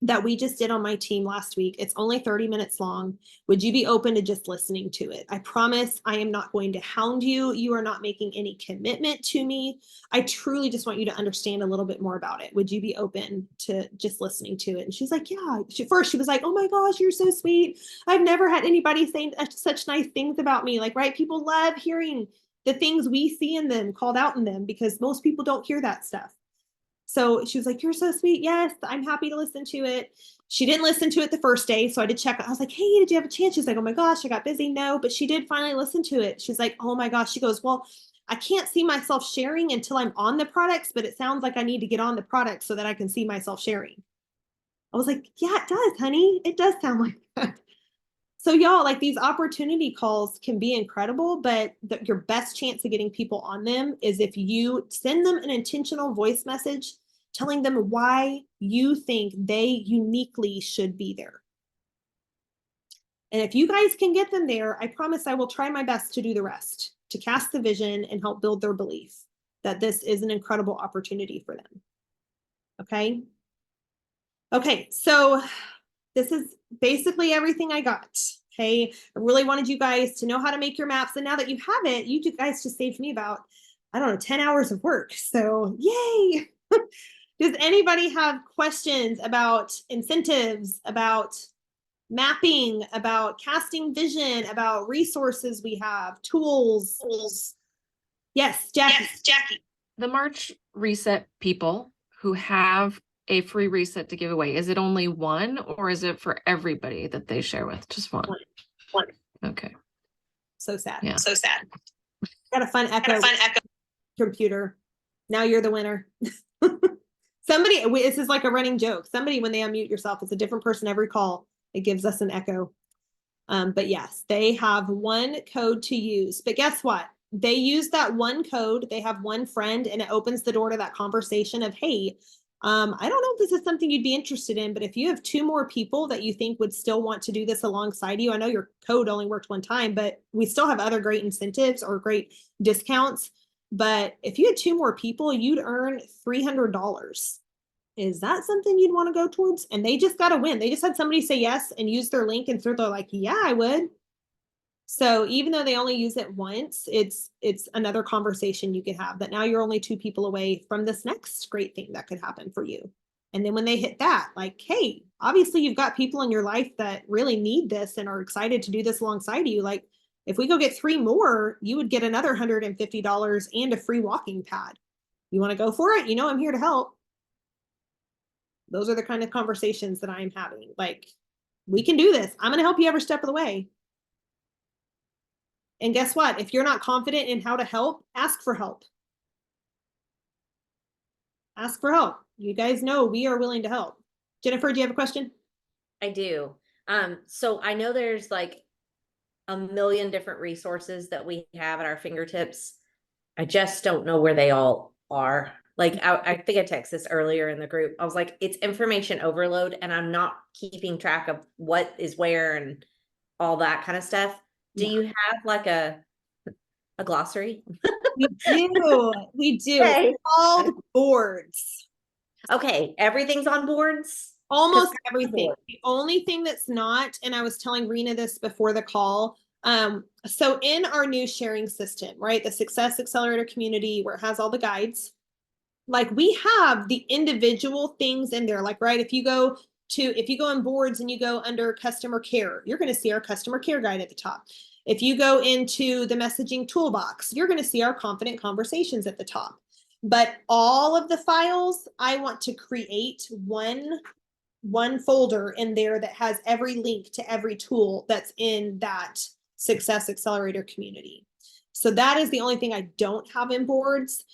that we just did on my team last week. It's only 30 minutes long. Would you be open to just listening to it? I promise I am not going to hound you. You are not making any commitment to me. I truly just want you to understand a little bit more about it. Would you be open to just listening to it? And she's like, yeah. She was like, oh my gosh, you're so sweet. I've never had anybody saying such nice things about me. Like, right? People love hearing the things we see in them called out in them, because most people don't hear that stuff. So she was like, you're so sweet. Yes, I'm happy to listen to it. She didn't listen to it the first day. So I did check. I was like, hey, did you have a chance? She's like, oh my gosh, I got busy. No, but she did finally listen to it. She's like, oh my gosh. She goes, well, I can't see myself sharing until I'm on the products, but it sounds like I need to get on the products so that I can see myself sharing. I was like, yeah, it does, honey. It does sound like that. So y'all, like these opportunity calls can be incredible, but your best chance of getting people on them is if you send them an intentional voice message telling them why you think they uniquely should be there. And if you guys can get them there, I promise I will try my best to do the rest, to cast the vision and help build their belief that this is an incredible opportunity for them. Okay. Okay. So this is basically everything I got. Okay. I really wanted you guys to know how to make your maps. And now that you have it, you guys just saved me about, I don't know, 10 hours of work. So yay. Does anybody have questions about incentives, about mapping, about casting vision, about resources we have, tools? Yes, Jackie. The March reset people who have a free reset to give away, is it only one or is it for everybody that they share with? Just one. One. Okay. So sad. Yeah. So sad. Got a fun echo. Computer. Now you're the winner. Somebody, this is like a running joke. Somebody, when they unmute yourself, it's a different person every call. It gives us an echo. But yes, they have one code to use. But guess what? They use that one code. They have one friend, and it opens the door to that conversation of, hey, I don't know if this is something you'd be interested in, but if you have 2 more people that you think would still want to do this alongside you, I know your code only worked one time, but we still have other great incentives or great discounts. But if you had 2 more people, you'd earn $300. Is that something you'd want to go towards? And they just got to win. They just had somebody say yes and use their link, and so they're like, yeah, I would. So even though they only use it once, it's another conversation you could have, that now you're only 2 people away from this next great thing that could happen for you. And then when they hit that, like, hey, obviously you've got people in your life that really need this and are excited to do this alongside you. Like, if we go get 3 more, you would get another $150 and a free walking pad. You want to go for it? You know, I'm here to help. Those are the kind of conversations that I'm having. Like, we can do this. I'm going to help you every step of the way. And guess what? If you're not confident in how to help, ask for help. Ask for help. You guys know we are willing to help. Jennifer, do you have a question? I do. So I know there's like a million different resources that we have at our fingertips. I just don't know where they all are. Like, I think I texted this earlier in the group. I was like, it's information overload, and I'm not keeping track of what is where and all that kind of stuff. Do you have like a glossary? We do. We do. Okay. It's called boards. Okay, everything's on boards? Almost everything. The only thing that's not, and I was telling Rena this before the call. So in our new sharing system, right, the Success Accelerator community, where it has all the guides, like we have the individual things in there. Like, right, if you go in boards and you go under customer care, you're going to see our customer care guide at the top. If you go into the messaging toolbox, you're going to see our confident conversations at the top. But all of the files, I want to create one folder in there that has every link to every tool that's in that Success Accelerator community. So that is the only thing I don't have in boards.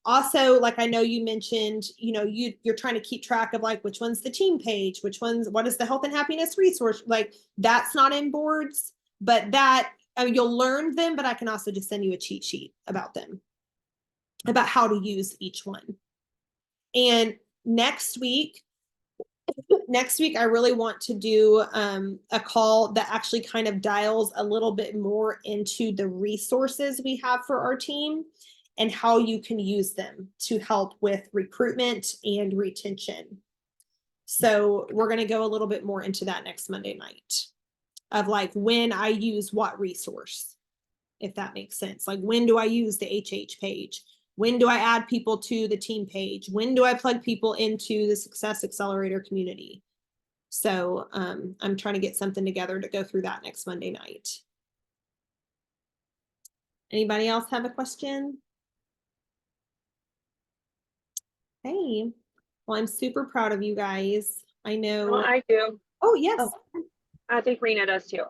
Also, like I know you mentioned, you know, you're trying to keep track of like which one's the team page, what is the health and happiness resource, like that's not in boards, but that you'll learn them, but I can also just send you a cheat sheet about them, about how to use each one. And next week, I really want to do a call that actually kind of dials a little bit more into the resources we have for our team and how you can use them to help with recruitment and retention. So we're going to go a little bit more into that next Monday night of like when I use what resource, if that makes sense. Like, when do I use the HH page? When do I add people to the team page? When do I plug people into the Success Accelerator community? So I'm trying to get something together to go through that next Monday night. Anybody else have a question? Hey, well, I'm super proud of you guys. I Well, know. I do. Oh, yes. Oh. I think Rena does too.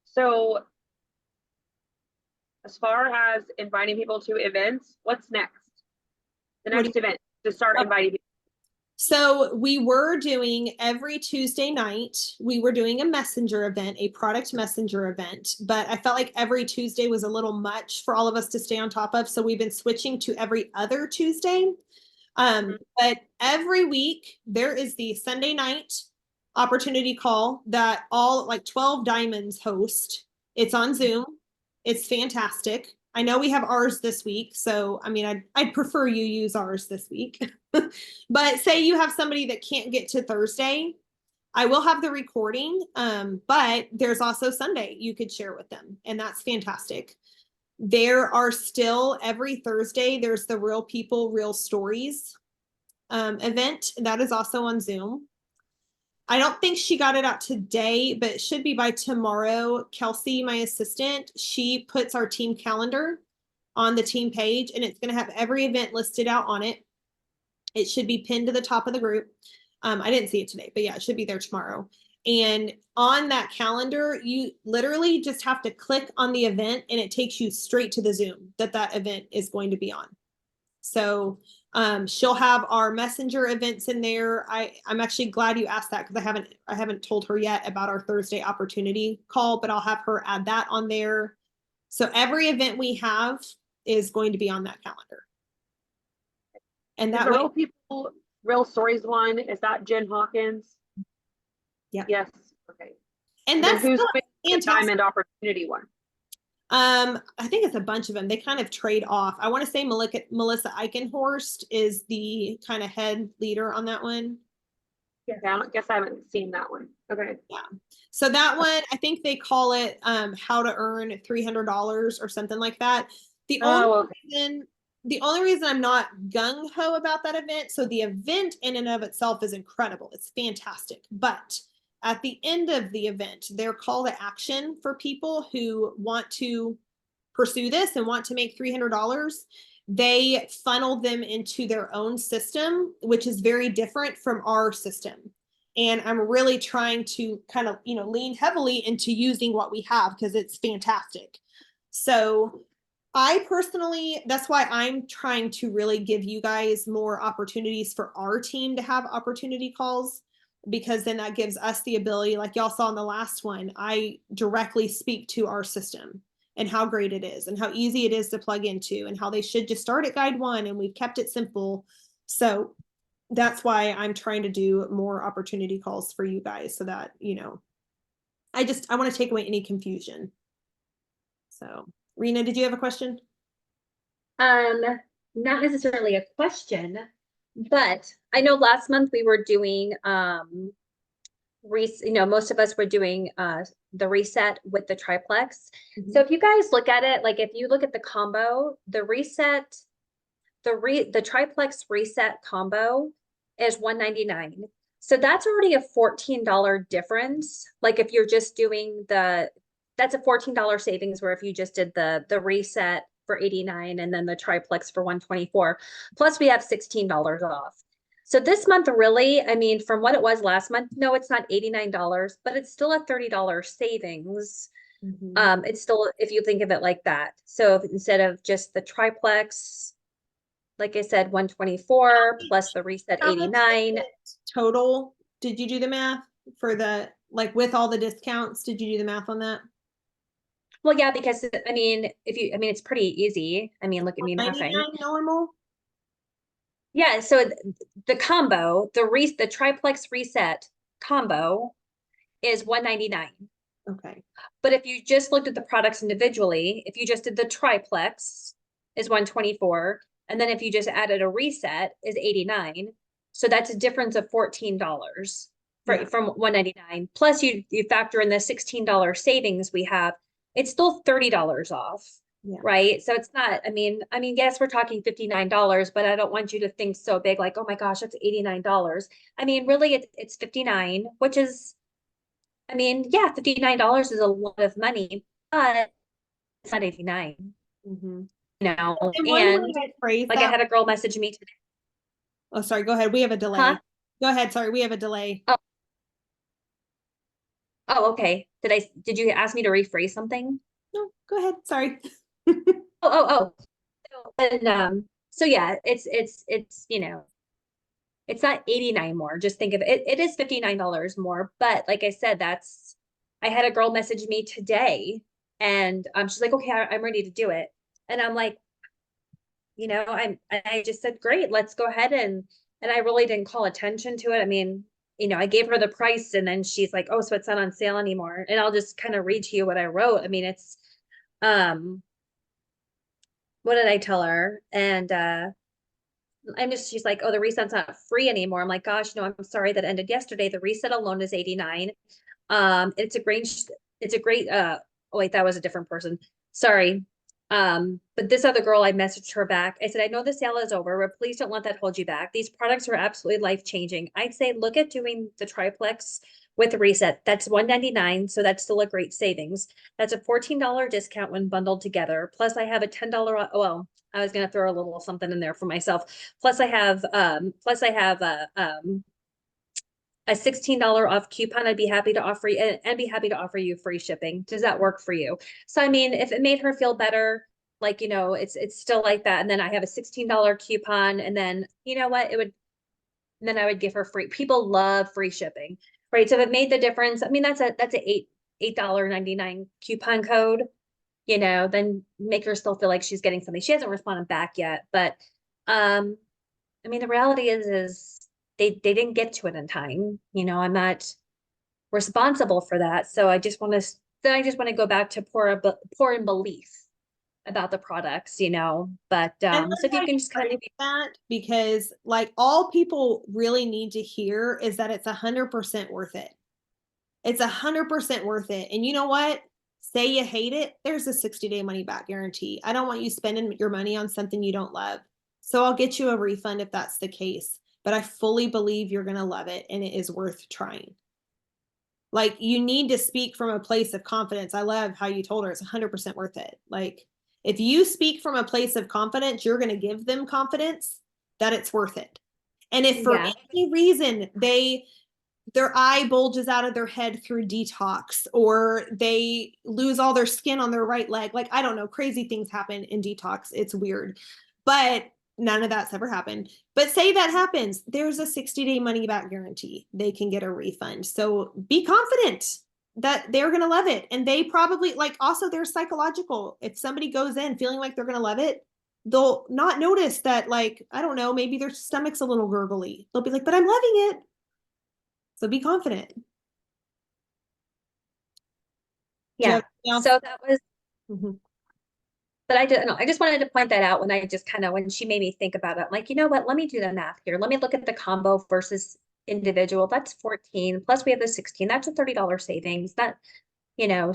So as far as inviting people to events, what's next? The What do next event to start Oh. inviting people. So we were doing every Tuesday night, we were doing a messenger event, a product messenger event, but I felt like every Tuesday was a little much for all of us to stay on top of. So we've been switching to every other Tuesday. But every week there is the Sunday night opportunity call that all like 12 diamonds host. It's on Zoom. It's fantastic. I know we have ours this week, so I mean, I'd prefer you use ours this week. But say you have somebody that can't get to Thursday, I will have the recording, but there's also Sunday you could share with them, and that's fantastic. There are still every Thursday, there's the Real People, Real Stories event that is also on Zoom. I don't think she got it out today, but it should be by tomorrow. Kelsey, my assistant, she puts our team calendar on the team page, and it's going to have every event listed out on it. It should be pinned to the top of the group. I didn't see it today, but yeah, it should be there tomorrow. And on that calendar, you literally just have to click on the event and it takes you straight to the Zoom that event is going to be on. So she'll have our messenger events in there. I'm actually glad you asked that because I haven't told her yet about our Thursday opportunity call, but I'll have her add that on there. So every event we have is going to be on that calendar. And Is that the way, Real People, Real Stories one, is that Jen Hawkins? Yeah. Yes. Okay. and then that's who's still the fantastic. Diamond Opportunity one? I think it's a bunch of them. They kind of trade off. I want to say Melissa Eichenhorst is the kind of head leader on that one. Yeah, I guess I haven't seen that one. Okay. Yeah. So that one, I think they call it how to earn $300 or something like that. The only reason I'm not gung-ho about that event, so the event in and of itself is incredible. It's fantastic. But at the end of the event, their call to action for people who want to pursue this and want to make $300, they funnel them into their own system, which is very different from our system. And I'm really trying to kind of, lean heavily into using what we have because it's fantastic. So I personally, that's why I'm trying to really give you guys more opportunities for our team to have opportunity calls, because then that gives us the ability, like y'all saw in the last one, I directly speak to our system and how great it is and how easy it is to plug into and how they should just start at guide 1 and we've kept it simple. So that's why I'm trying to do more opportunity calls for you guys so that, I want to take away any confusion. So Rena, did you have a question? Not necessarily a question, but I know last month we were doing most of us were doing the reset with the triplex. So if you guys look at it, like if you look at the combo, the triplex reset combo is $199. So that's already a $14 difference. Like if you're just doing that's a $14 savings, where if you just did the reset for $89 and then the triplex for $124, plus we have $16 off. So this month, really, I mean, from what it was last month, no, it's not $89, but it's still a $30 savings. It's still, if you think of it like that. So instead of just the triplex, like I said, 124 plus the reset 89 total. Did you do the math for the, like with all the discounts? Did you do the math on that? Well, yeah, because I mean, it's pretty easy. I mean, look at me mathing. Normal. Yeah, so the combo, the triplex reset combo is $199. Okay. But if you just looked at the products individually, if you just did the triplex is $124, and then if you just added a reset is $89. So that's a difference of $14 from $199. Plus you factor in the $16 savings we have, it's still $30 off. Yeah. Right. So it's not, I mean, yes, we're talking $59, but I don't want you to think so big, like, oh my gosh, that's $89. I mean, really it's $59, which is, I mean, yeah, $59 is a lot of money, but it's not $89. Mm-hmm. And I like I had a girl message me today. Oh, sorry, go ahead. We have a delay. Huh? Go ahead. Sorry, we have a delay. Oh, okay. Did you ask me to rephrase something? No, go ahead. Sorry. Oh. And so yeah, it's it's not 89 more. Just think of it. It is $59 more. But like I said, I had a girl message me today and she's like, okay, I'm ready to do it. And I'm like, I just said, great, let's go ahead and I really didn't call attention to it. I mean, I gave her the price and then she's like, oh, so it's not on sale anymore. And I'll just kind of read to you what I wrote. I mean, it's, what did I tell her? And, she's like, oh, the reset's not free anymore. I'm like, gosh, no, I'm sorry that ended yesterday. The reset alone is 89. It's a great, oh wait, that was a different person. Sorry. But this other girl, I messaged her back. I said, I know the sale is over, but please don't let that hold you back. These products are absolutely life-changing. I'd say look at doing the triplex with the reset. That's $199, so that's still a great savings. That's a $14 discount when bundled together. Plus I have a $10, well, I was gonna throw a little something in there for myself. Plus I have a $16 off coupon. I'd be happy to offer you and be happy to offer you free shipping. Does that work for you? So I mean, if it made her feel better, like, it's still like that. And then I have a $16 coupon, and then you know what? Then I would give her free. People love free shipping, right? So if it made the difference, I mean, that's a $8.99 coupon code, then make her still feel like she's getting something. She hasn't responded back yet, but I mean, the reality is they didn't get to it in time. I'm not responsible for that. So I just want to go back to pour in belief about the products, but I love so if how you can you just kind of phrase that, because like all people really need to hear is that it's 100% worth it. It's 100% worth it. And you know what? Say you hate it, there's a 60-day money back guarantee. I don't want you spending your money on something you don't love. So I'll get you a refund if that's the case. But I fully believe you're going to love it and it is worth trying. Like, you need to speak from a place of confidence. I love how you told her it's 100% worth it. Like, if you speak from a place of confidence, you're going to give them confidence that it's worth it. And if for Yeah. any reason their eye bulges out of their head through detox, or they lose all their skin on their right leg, like, I don't know, crazy things happen in detox. It's weird, but none of that's ever happened. But say that happens, there's a 60-day money back guarantee. They can get a refund. So be confident that they're going to love it. And they probably, like, also they're psychological. If somebody goes in feeling like they're going to love it, they'll not notice that, like, I don't know, maybe their stomach's a little gurgly. They'll be like, but I'm loving it. So be confident. Yeah. So that was, Mhm. but I just wanted to point that out when she made me think about it. I'm like, you know what? Let me do the math here. Let me look at the combo versus individual. That's 14. Plus we have the 16. That's a $30 savings.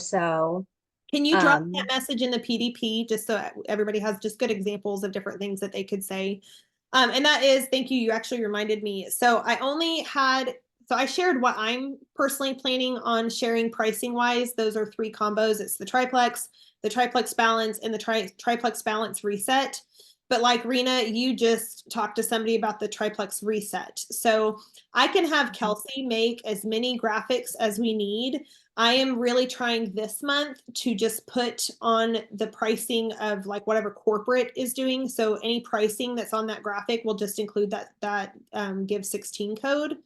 So Can you drop that message in the PDP just so everybody has just good examples of different things that they could say? And that is, thank you. You actually reminded me. So I shared what I'm personally planning on sharing pricing wise. Those are 3 combos. It's the triplex balance, and the triplex balance reset. But like Rena, you just talked to somebody about the triplex reset. So I can have Kelsey make as many graphics as we need. I am really trying this month to just put on the pricing of like whatever corporate is doing. So any pricing that's on that graphic will just include that give 16 code.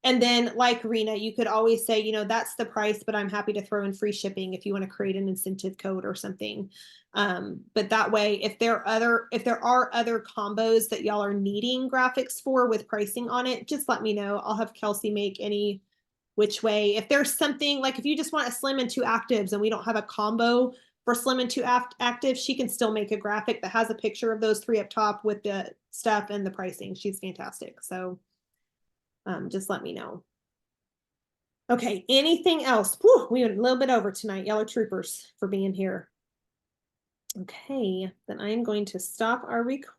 And then like Rena, you could always say, that's the price, but I'm happy to throw in free shipping if you want to create an incentive code or something. But that way, if there are other combos that y'all are needing graphics for with pricing on it, just let me know. I'll have Kelsey make any which way. If there's something like, if you just want a slim and 2 actives and we don't have a combo for slim and 2 actives, she can still make a graphic that has a picture of those 3 up top with the stuff and the pricing. She's fantastic. So just let me know. Okay, anything else? Whew, we went a little bit over tonight. Y'all are troopers for being here. Okay, then I am going to stop our record.